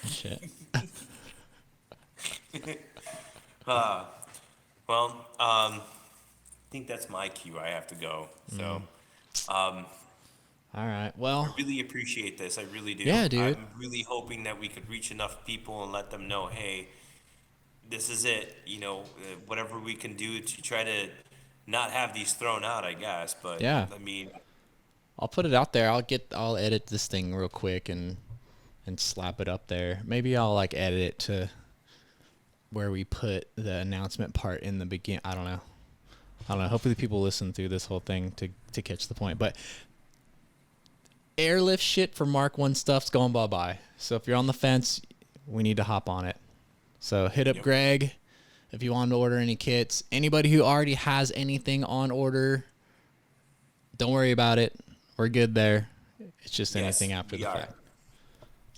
Shit. well, I think that's my cue. I have to go. So. All right. Well, Really appreciate this. I really do. Yeah, dude. I'm really hoping that we could reach enough people and let them know, hey, this is it. You know, whatever we can do to try to not have these thrown out, I guess. But Yeah. I mean, I'll put it out there. I'll edit this thing real quick and slap it up there. Maybe I'll like edit it to where we put the announcement part in the beginning. I don't know. Hopefully people listen through this whole thing to catch the point. But airlift shit for Mark 1 stuff's going bye-bye. So if you're on the fence, we need to hop on it. So hit up Yep. Greg if you want to order any kits. Anybody who already has anything on order, don't worry about it. We're good there. It's just Yes, anything after we the are. fact.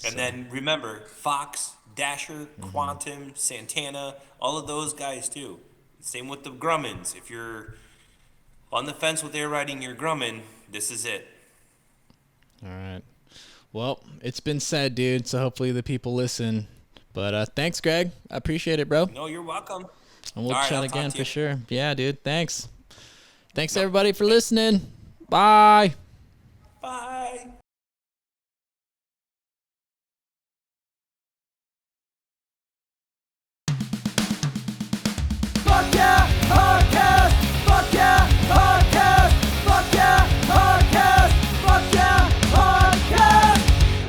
And then remember, Fox, Dasher, Quantum, Santana, all of those guys too. Same with the Grummins. If you're on the fence with air riding your Grumman, this is it. All right. Well, it's been said, dude. So hopefully the people listen. But thanks, Greg. I appreciate it, bro. No, you're welcome. And we'll All right, chat I'll talk again to for you. sure. Yeah, dude. Thanks. Thanks, everybody, for listening. Bye. Bye.